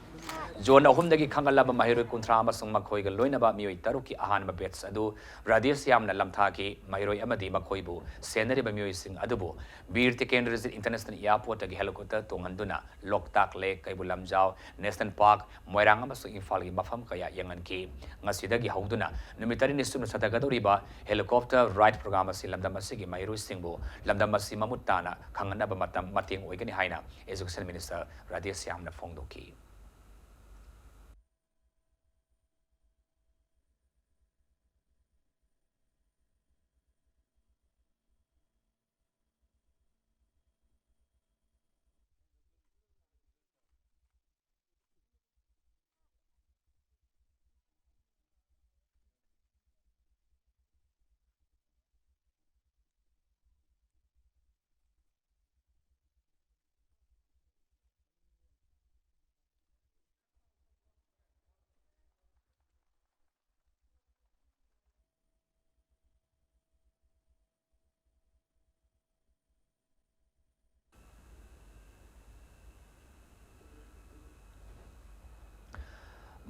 Zone Ahum Dagi Kangalaba Mairoi Kuntra Masung Makoi ga Loinaba Mioi Taruki Ahan Babets Adu Radhesiam na Lamthaki Mairoi Amadi Makoibu Senari Bamioi Sing Adubu Bir Tikendris International Airport Dagi Helicopter Tonganduna Loktak Lake Kaibulam Jau National Park Moirang Masung Imphal Mafam kaya yangan ki ngasidagi hauduna numitari nisunu satagadoriba helicopter ride program asi lamdam asigi mairu singbu lamdam asi mamutana khanganaba matam mating oigani haina education minister Radhesiam na phongdoki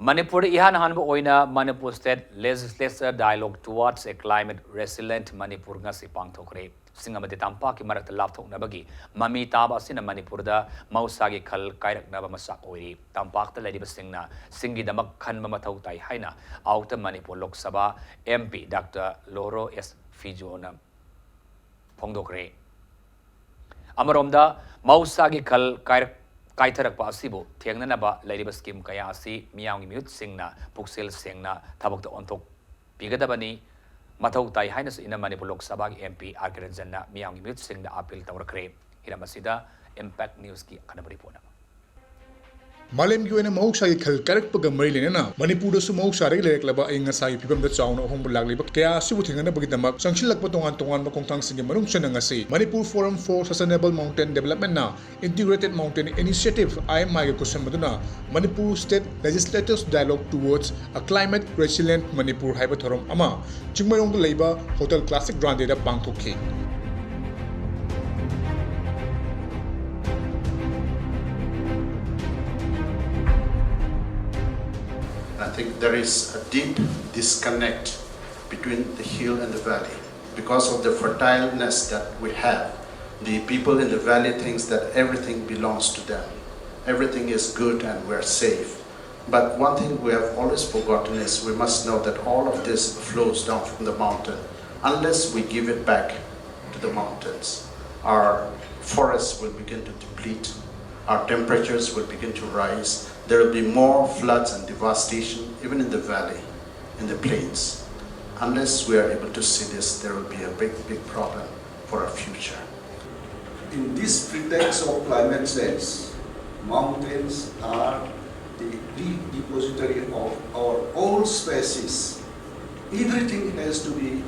Manipur ihan hanbo oina Manipur State Legislature Dialogue Towards a Climate Resilient Manipur ngasi pangthokre singamati tampa ki marak lapthok nabagi mami taba sina Manipur da mausagi khal kairak naba masak oiri tampak ta ladiba singna singi damak khan mamathau tai haina auta Manipur Lok Sabha MP Dr. Loro S. Fijona phongdokre Amaromda mausagi khal kairak Kaitarak Pasibo, Tianganaba, Lady Baskim Kayasi, Miang Mute Singna, Puxil Singna, Tabok the Ontok, Pigadabani, Matau Tai Highness in a Manipulok Sabag MP, Arkansana, Miang Mute Sing the Appeal Tower Crane, Hiramasida, Impact News Ki Kanabripona. Malem gi oina mahusagi khal karakpaga mari lenena Manipur su mahusari lereklaba ai ngasai phibam da chauna hom bulagli kya sibu thingana bagi damak sangshilakpa tongan tongan makongthang singi manung chana ngasi Manipur Forum for Sustainable Mountain Development na Integrated Mountain Initiative IMI ge kusam maduna Manipur State Legislators Dialogue Towards a Climate Resilient Manipur haiba thorom ama chingmayong leiba Hotel Classic Grande da pangthokhi I think there is a deep disconnect between the hill and the valley. Because of the fertileness that we have, the people in the valley think that everything belongs to them. Everything is good and we're safe. But one thing we have always forgotten is we must know that all of this flows down from the mountain. Unless we give it back to the mountains, our forests will begin to deplete, our temperatures will begin to rise, there will be more floods and devastation even in the valley, in the plains. Unless we are able to see this, there will be a big problem for our future. In this pretext of climate change, mountains are the depository of our own species. Everything has to be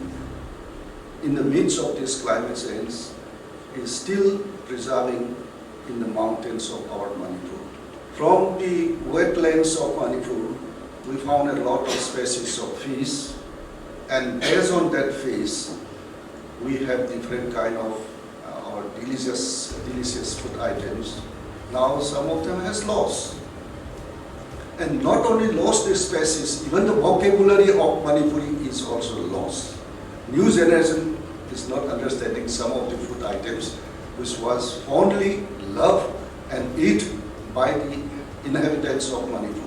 in the midst of this climate change is still preserving in the mountains of our Manipur. From the wetlands of Manipur, we found a lot of species of fish, and based on that fish, we have different kind of our delicious food items. Now some of them has lost. And not only lost the species, even the vocabulary of Manipuri is also lost. New generation is not understanding some of the food items which was fondly loved and eaten by the inhabitants of Manipur.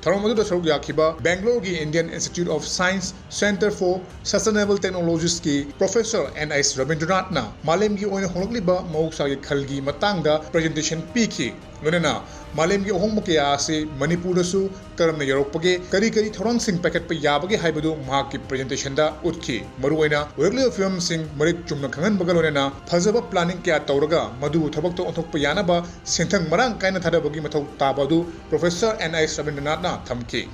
थरम अदुदा सरुक याखिबा बेंगलोर की Indian institute of science centre for sustainable technologies की professor NS. Rabindranath ना मालेम की ओइन होंगलिबा मौसा की खलगी मतंगदा presentation पीखी लोनेना मालेम की ओहोंग मकिया से मणिपुर दसु करम यरोपगे करी करी थोरंग सिंह पैकेट पे याबगे हाइबदु महाक की प्रेजेंटेशन दा उठकी मरुओइना वेगले फिल्म सिंह मरिक चुमना खंगन बगलोनेना फजब प्लानिंग क्या तौरगा मधु थबक तो ओथोक यानबा सेंथंग मरांग कायना थादबगी मथौ ताबदु प्रोफेसर एन.एस. रविंद्रनाथ ना थमकी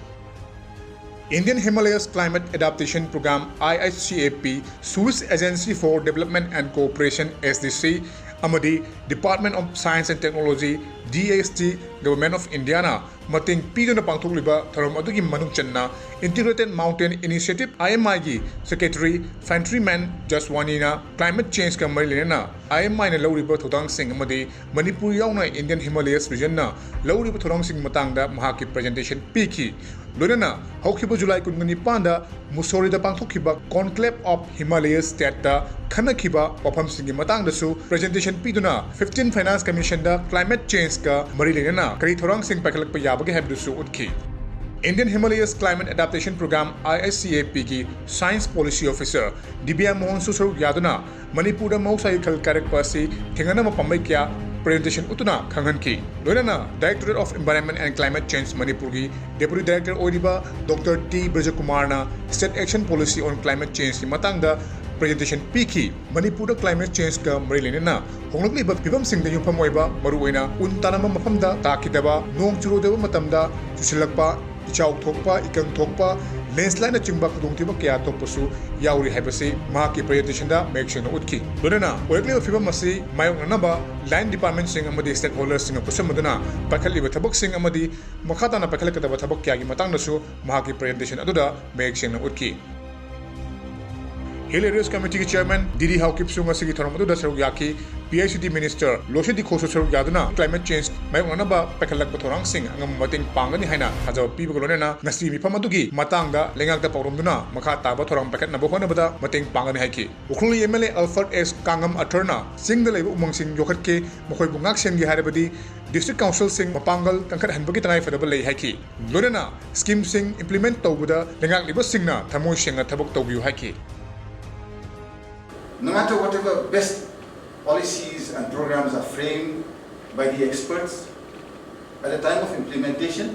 Indian Himalayas Climate Adaptation Program IHCAP, Swiss Agency for Development and Cooperation SDC, amadi Department of Science and Technology DST, Government of India na mating piduna pangthokliba tharom adugi manung channa Integrated Mountain Initiative IMI gi Secretary Fantryman Jaswani na climate change ka marilena IMI na lawriba thodang sing amadi Manipur yauna Indian Himalayas region na lawriba thodang sing matangda mahaki presentation piki लोनेना हौखिबा जुलाई 19 दा मुसोरी दा पांथोखिबा conclave of Himalayas state दा खनखिबा वफम सिंगी मतंग दसु presentation पीदुना 15 फाइनेंस कमीशन दा क्लाइमेट चेंज का मरी लेना करी थोरंग सिंग पैखलक प याबगे हैबदुसु उठखी Indian Himalayas Climate Adaptation Program IHCAP की science policy officer Divya Mohan सुसरु यादना मणिपुर मौसाई खल कारक पासी थेंगना मपम्बै क्या प्रेजेंटेशन उतना खंगन की लोनेना directorate of environment and climate change Manipur की डेप्यूटी डायरेक्टर ओइरिबा डॉक्टर टी ब्रजकुमार ना state action policy on climate change की मतंगदा प्रेजेंटेशन पीखी मणिपुर क्लाइमेट चेंज का मरी लेना होंगलक्लिबा फिबम सिंग दा युफम ओइबा मरुओइना उन तानम मफमदा ताकिदबा नोंग चुरोदेबा मतमदा चुसिलक्पा इचाउ थोकपा इकंग थोकपा लैंडस्लाइड चिंबा खुदोंथिबा क्या थोकपसु याउरी हैबसे महाकी प्रेजेंटेशन दा मेक्शन उठकी लोनेना ओइक्लिबा फिबम मसी मायोंगनबा लाइन डिपार्टमेंट सिंग अमदी स्टेक होल्डर्स सिंग पुसमदना पखलिबा थबक सिंग अमदी मखाताना पखलकदबा थबक क्या की मतंगदसु महाकी प्रेजेंटेशन अदुदा मेक्शन उठकी Hill Areas Committee की चेयरमैन दीदी हाउकिप सुंगा सिगी थरमदुदा सरुक याकी PICT मिनिस्टर लोशेदी खोसु सरुक यादना climate change मायोंगनबा पखलक थोरांग Singh Angam मतिंग पांगनी हाइना थाजब पीबगलोनेना ngasi mifam adugi matangda lengakda paurumduna makha taba thorang paket na bohonabada mating pangani haiki ukhuli MLA Alfred S Kangam Attorna singda leibu umang sing yokhatke mokhoi bungak sengi harabadi district council sing mapangal kangkhat hanbagi tangai fadaba lei haiki lorena scheme sing implement tawbuda lengak liba singna thamoi senga thabak tawbiu haiki. No matter whatever best policies and programs are framed by the experts, at the time of implementation,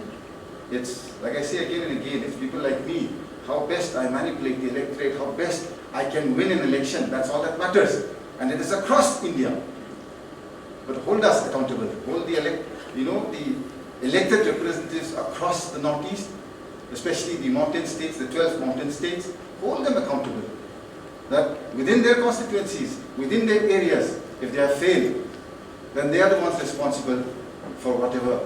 it's like I say again and again, it's people like me, how best I manipulate the electorate, how best I can win an election, that's all that matters. And it is across India. But hold us accountable, hold the elected representatives across the northeast, especially the mountain states, the 12 mountain states, hold them accountable. That within their constituencies, within their areas, if they have failed, then they are the ones responsible for whatever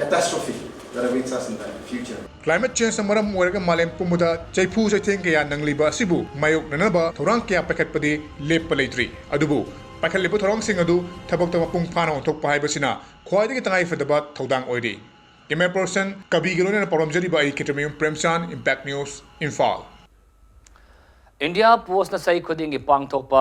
catastrophe that awaits us in the future. Climate change samaram oiraga malem pumuda chaipu chaitheng kaya nangliba sibu mayok nanaba thorang kaya pakatpadi lepa leitri adubu pakhaliba thorang sing adu thabak ta mapung phana onthokpa haibasina khwaidagi tangai fadaba thodang oiri. Camera person Kabi Gilona Paramjari by Kitamiyum Premchan, Impact News, Infal. India Post na say kuding ipangthokpa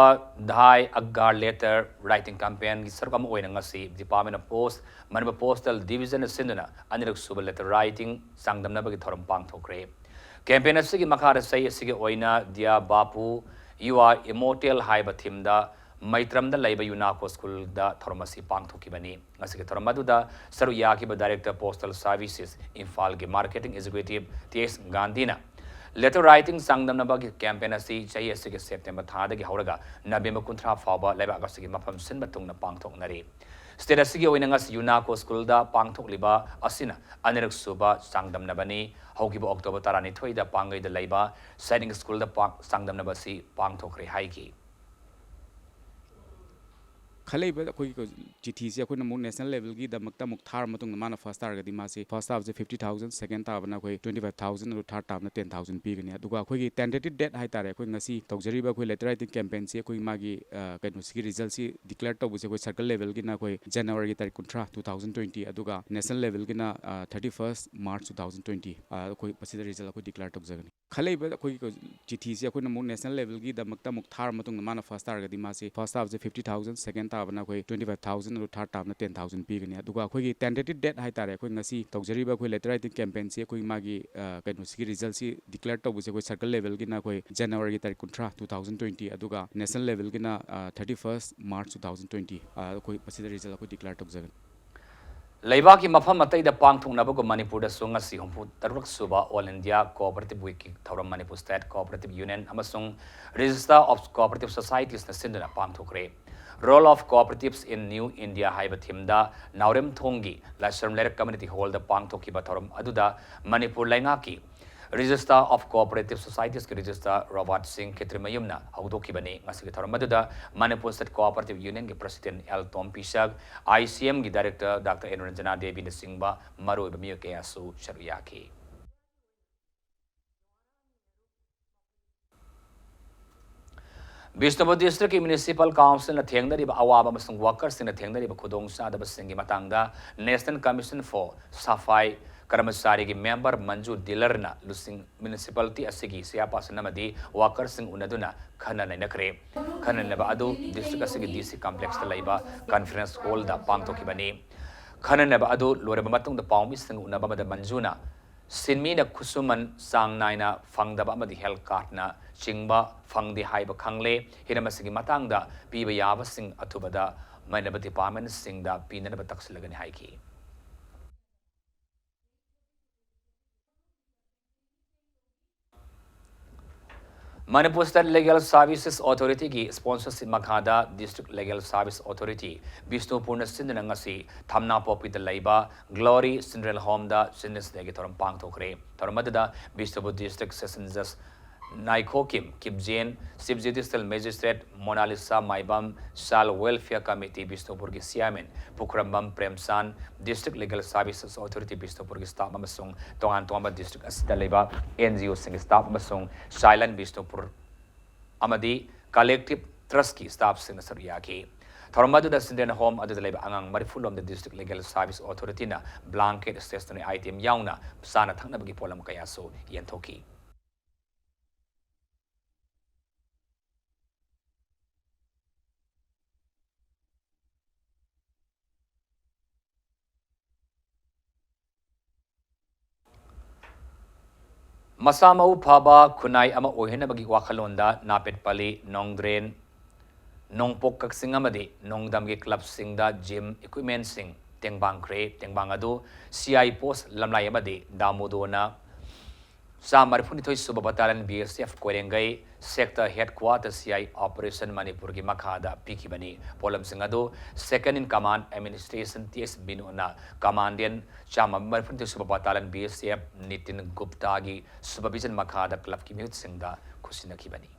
dhai aggar letter writing campaign gi sarkam oina ngasi Department of Post Manipur Postal Division sinduna anirak suba letter writing sangdamna bagi thoram pangthokre campaign asigi makhara say asigi oina dia bapu you are immortal haiba thimda maitram da laiba UNACO school da thormasi pangthokibani ngasigi thormadu da saru yakiba director postal services Infal gi marketing executive TS Gandhina letter writing sangdam nabagi campaign asi chahi asigi September thada gi hauraga November 13 fawba laiba asigi mafam sin batung na pangthok nari state asigi oina ngas UNACO school da pangthok liba asina anirak suba sangdam nabani hogiba October 12 da pangai da laiba saining school da sangdam nabasi pangthok ri haiki खलेब अखोई चिठी से अखोई नमो national level की दमकता मुक थार मतुंग माना first target दी मासे first half से 50000 second ताबना अखोई 25000 और थर्ड ताबना 10000 पीगनी अदुगा अखोई की टेंटेटिव डेट हाई तारे अखोई ngasi तौजरीबा अखोई लेटर राइटिंग कैंपेन से अखोई मागी कैनो सी रिजल्ट सी डिक्लेयर तौबसे अखोई सर्कल लेवल की ना अखोई जनवरी की तारीख 2020 अदुगा नेशनल लेवल की ना 31 मार्च 2020 अखोई पसिदा रिजल्ट अखोई डिक्लेयर तौजगनी खलेब अखोई चिठी से अखोई नमु नेशनल लेवल की दमकता मुक थार मतुंग माना फर्स्ट तार गदी मासे फर्स्ट हाफ से 50,000 सेकंड ताबना अखोई 25,000 और थर्ड ताबना 10,000 पीगनी अदुगा अखोई की टेंटेटिव डेट हाई तारे अखोई ngasi तौजरीबा अखोई लेटर राइटिंग कैंपेन से अखोई मागी कनो सी रिजल्ट सी डिक्लेयर तौबसे अखोई सर्कल लेवल की ना अखोई जनवरी तारीख 19 2020 अदुगा नेशनल लेवल की ना 31 मार्च 2020 अखोई पसिदा रिजल्ट अखोई डिक्लेयर तौजगन Leiba ki mafam matai da pang thung nabu ko Manipur da sunga si humpu taruk suba All India Cooperative Week thoram Manipur State Cooperative Union amasung Register of Cooperative Societies na sindana pang thukre. Role of cooperatives in New India haiba thim da naurem thongi la Sharmler Community Hall da pang thoki ba thoram aduda Manipur lainga ki Register of Cooperative Societies ki Register Robert Singh Ketrimayumna haudoki bani ngasi ki thoram aduda Manipur State Cooperative Union ki President L Tom Pisag ICM ki Director Dr. Enranjana Devi Singba Maru Bamiyo Kayasu Sharuyaki. Bishnupur District Municipal Council na thengdariba awaba amasung workers na thengdariba khudongsadaba singi matangda National Commission for Safai Karmasari ki member Manju Dilarna lusing municipality asigi siapa sanamadi workers sing unaduna khana nainakre khana leba adu district asigi DC complex ta laiba conference hall da pangtoki bani khana leba adu loreba matung da pawmi sing unaba da Manjuna sinmi na kusuman sang naina fangdaba amadi health card na chingba fangdi haiba khangle hiramasigi matangda piba yaba sing athubada mainaba department sing da pinanaba taksilagani haiki. Manipur State Legal Services Authority ki sponsorship makhada District Legal Service Authority Bishnupur na sindana ngasi thamna popi da laiba Glory Central Home da sinis degi thoram pang thokre thoram madada Bishnupur District Sessions Judge Naiko Kim Kipjen Chief Judicial Magistrate Monalisa Maibam Sal Welfare Committee Bishnupur ki Chairman Pukrambam Premsan District Legal Services Authority Bishnupur ki staff amasung tongan tongba district asida laiba NGO sing staff amasung Silent Bishnupur amadi collective trust ki staff sing sariyaki Tharmadu da Sinden Home adu da laiba angang marifulom the District Legal Service Authority na blanket stationery item yauna sana thangna bagi polam kaya so yenthoki. Masamau Paba Kunai ama ohina bagi wakalonda napet pali nongdren nongpok kaksing amadi nongdam gi club singda gym equipment sing tengbang kre tengbang adu CI post lamlai amadi damodona sa marphuni thoi suba batalan BSF korengai sector headquarters CI operation Manipur gi makhada pikibani polam singadu second in command administration TS binuna commandant chama marphuni thoi suba batalan BSF Nitin Gupta gi supervision makhada club ki mute singda khusinakibani.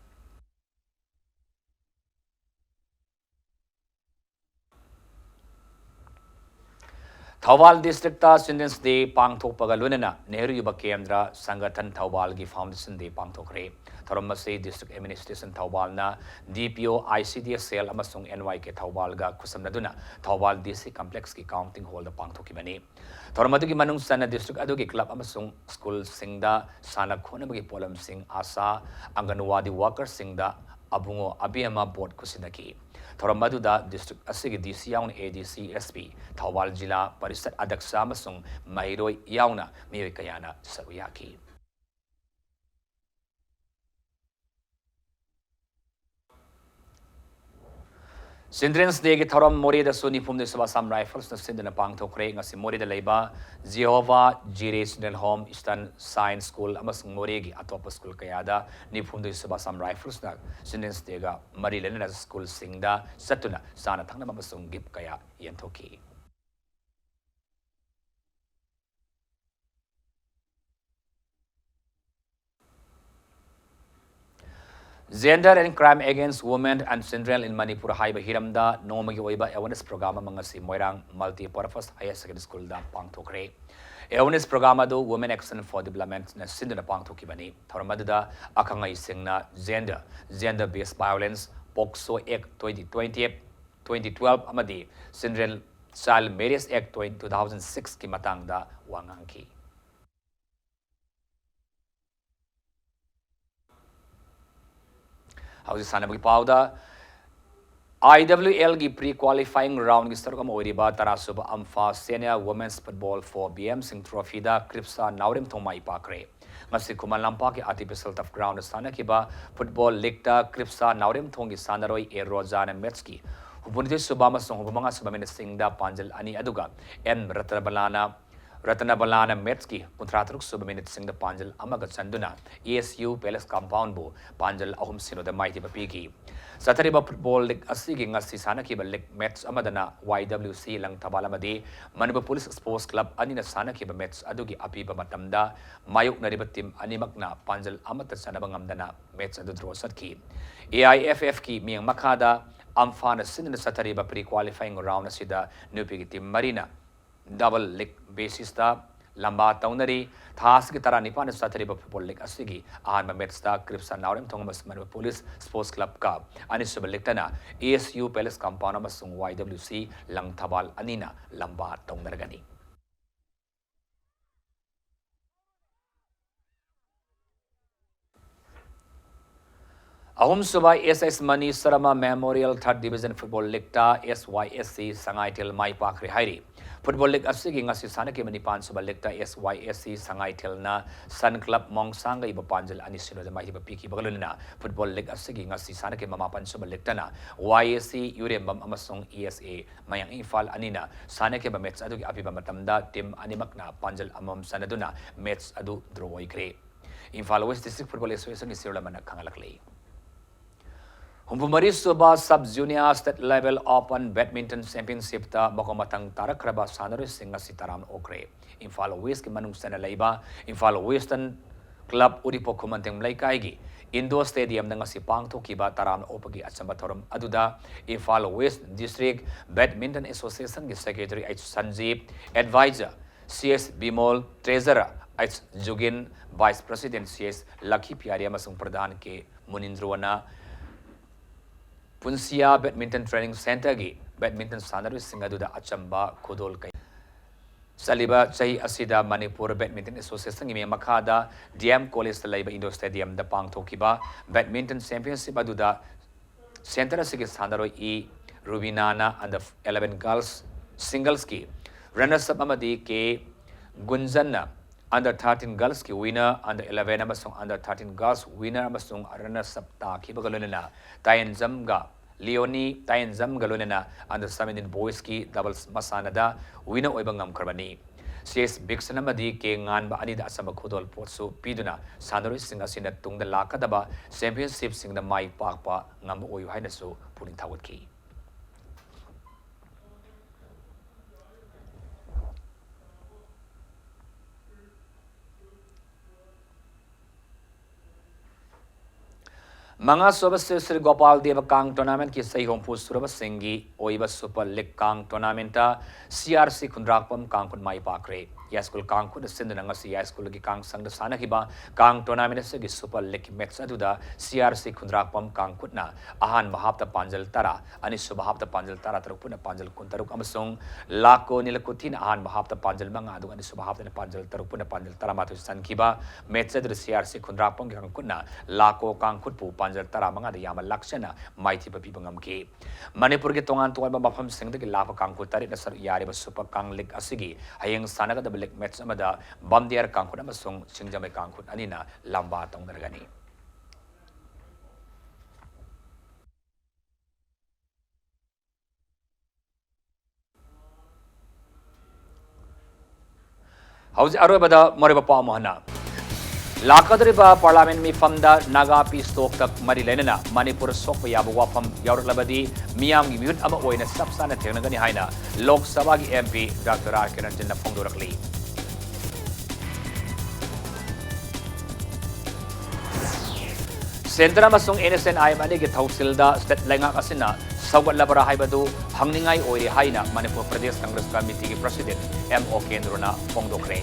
Thawal District ta Children's Day pangthok pagalunana Nehru Yuba Kendra Sangathan Thawal gi Foundation Day pangthokre Tharamase District Administration Thawal na DPO ICDS Cell amasung NYK Thawal ga kusamnaduna Thawal DC Complex ki counting hall da pangthokibani Tharamadu gi manung sana district adu gi club amasung school singda sana khona bagi polam sing asa anganwadi workers singda abungo abiyama board kusinaki Thoramadu district asigi DC yauna ADC SP Thawal Jila Parisat Adaksa amasung Mahiroi yauna miyoy kayana saruyaki. Children's Day ki thoram mori da suni phum de Subasam Rifles na sindana pangthokre ngasi mori da leiba Jehovah Jireh Children Home Eastern Science School amasung mori gi atopa school kayada ni phum de Subasam Rifles na Children's Day ga mari lena school singda satuna sana thangna amasung gip kaya yenthoki. Gender and Crime Against Women and Children in Manipur haiba hiramda nomagi oiba awareness program mangasi Moirang Multi-Purpose Higher Secondary School da pangthokre. Awareness program adu Women Action for Development na sindana pangthokibani. Thoramadu da akangai singna gender based violence POCSO Act 2012 amadi Children Child Marriage Act 2006 ki matang da wangangki. Hausi sanabagi pauda IWL gi pre-qualifying round gi sarukam oiriba tarasuba amfa senior women's football for BM Sing Trophy da Kripsa Naurim Thongmai Pakre. Ngasi Kuman Lampa ki artificial turf ground sana kiba football league da Kripsa Naurim Thongi sanaroi e Rozana Metski. Hupuniti subama song hubamanga subamin sing da Panjal ani aduga M Ratanabalana Metski Kuntratruk subaminit sing da Panjal Amaga Sanduna ESU Palace compound bu Panjal ahum sino da mighty bapiki. Satariba football league asigi ngasi sana kiba league match amadana YWC lang tabalamadi Manipur Police Sports Club anina sana kiba match adugi apiba matamda mayuk na riba team animakna Panjal amata sanabangamdana match adu draw satki AIFF ki miyang makada amfana sinina satariba pre-qualifying round asida nupigi team Marina double league basis da lamba taunari thas ki tara nipan satariba football league asigi ahan match da Kripsa Naurim Thongamas Manipur Police Sports Club ka ani sub league tana ESU Palace compound amasung YWC lang thabal anina lamba taunaragani. Ahum Subai SS Mani Sarama Memorial 3rd Division Football League ta SYSC Sangaitil Mai Pakri Hairi. Football League asigi ngasi sana ke manipan Subai League ta SYSC Sangaitil na Sun Club Mongsanga iba Panjal ani sino da mai iba piki bagaluna. Football League asigi ngasi sana ke mamapan Subai League ta na YSC Urembam amasong ESA mayang Infal anina sana ke ba match adu ki apiba matamda team animakna Panjal amam sanaduna match adu draw ikre. Infal West District Football Association ni sirla manak kangalakli. Humpumari Suba Sub-Junior State Level Open Badminton Championship ta Mokomatang Tarakraba Sanari Singa Sitaram Okre. Infal West ki manung sana laiba, Infal Western Club Uripo Kumanteng Mlaikaigi. Indoor Stadium na nga si Pangto Kiba Taram Opagi at Sambatorum Aduda, Infal West District Badminton Association ki Secretary H. Sanjeev, Advisor CS Bimol, Treasurer H. Jugin, Vice President CS Lucky Piari Masung Pradhan ke Munindruana, Punsia Badminton Training Center gi Badminton Sanari Singaduda Achamba Kodol Kai Saliba Chahi Asida Manipur Badminton Association gi Makada DM College Laiba Indoor Stadium da Pangto Kiba Badminton Championship Aduda Center Sigi Sanaro E Rubinana and the 11 girls singles ki runners up Amadi K Gunjana under 13 girls ki winner under 11 amasung under 13 girls winner amasung runners up ta ki bagalunena Tayan Zamga Leonie Tayan Zamga lunena under 17 boys ki doubles masanada winner oibangam karbani CS Bixan amadi ke ngan ba anida asamba khodol potsu piduna sanori singa sina tungda lakadaba championship singda mai pakpa ngam oyu haina su puling thawat ki Manga Soba Sri Gopal Deva Kang Tournament ki Sai Hongpu Suraba Singi Oiba Super League Kang Tournament ta CRC Kundrakpam Kang Kun Mai Pakre Yaskul Kang Kun Sindanga si Yaskul ki Kang Sang da Sana Kiba Kang Tournament se ki Super League match aduda CRC Kundrakpam Kang Kutna Ahan Mahapta Panjal Tara ani Subahapta Panjal Tara Tarupuna Panjal Kuntaruk Amasong Lako Nilakutin Ahan Mahapta Panjal Manga adu ani Subahapta Panjal Tarupuna Panjal Tara Matu San Kiba match adu CRC Kundrakpam Kang Kutna Lako Kang Kutpu Panjal Tara Manga da Yama Lakshana Mighty Papibangam Ki Manipur ki Tongan Tongan Bafam Sing the Lapa Kang Kutari Nasar Yariba Super Kang Lik Asigi Hayang Sanaga the Lake Match Amada Bamdiar Kangkut Amasong Singjame Kangkut Anina Lamba Tongargani How's Arabada Moriba Pamohana Lakadriba Parliament mi famda Naga Peace Talk tak Marilenena Manipur Sok Yabu Wafam Yaurlabadi Miam Mute Ama Oina Sapsana Tenagani Haina Lok Sabagi MP Dr. Arkiran Jina Pondurakli Sentra Masung NSN Aimani ki Thausilda State Lenga Asina Sawat Labara Haibadu Hangningai Oi Haina Manipur Pradesh Congress Committee ki President M.O. Kendruna Pongdokre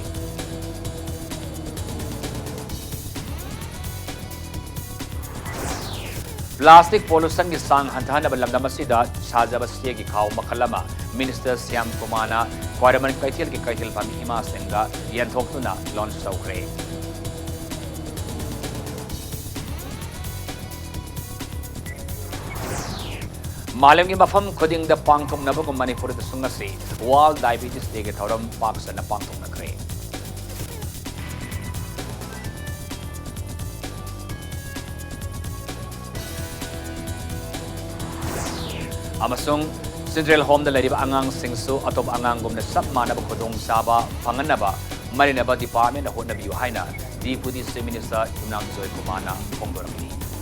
Plastic pollution ki sang hantahana balamdam asida sajabasye ki khau makhalama Minister Syam Kumana Kwaraman Kaithil ki Kaithil Pami Hima Senga Yanthokuna launch saukre Malamgi mafam khuding da pangthong na bagum Manipur da sungasi World Diabetes Day ke thoram paksa na pangthong na kre. Amasung Central Home da lariba angang singsu atop angang gumna sab manaba khudong saba panganaba marinaba department na hotnabiyo haina Deputy Minister Yunam Joy Kumana Pongdorami.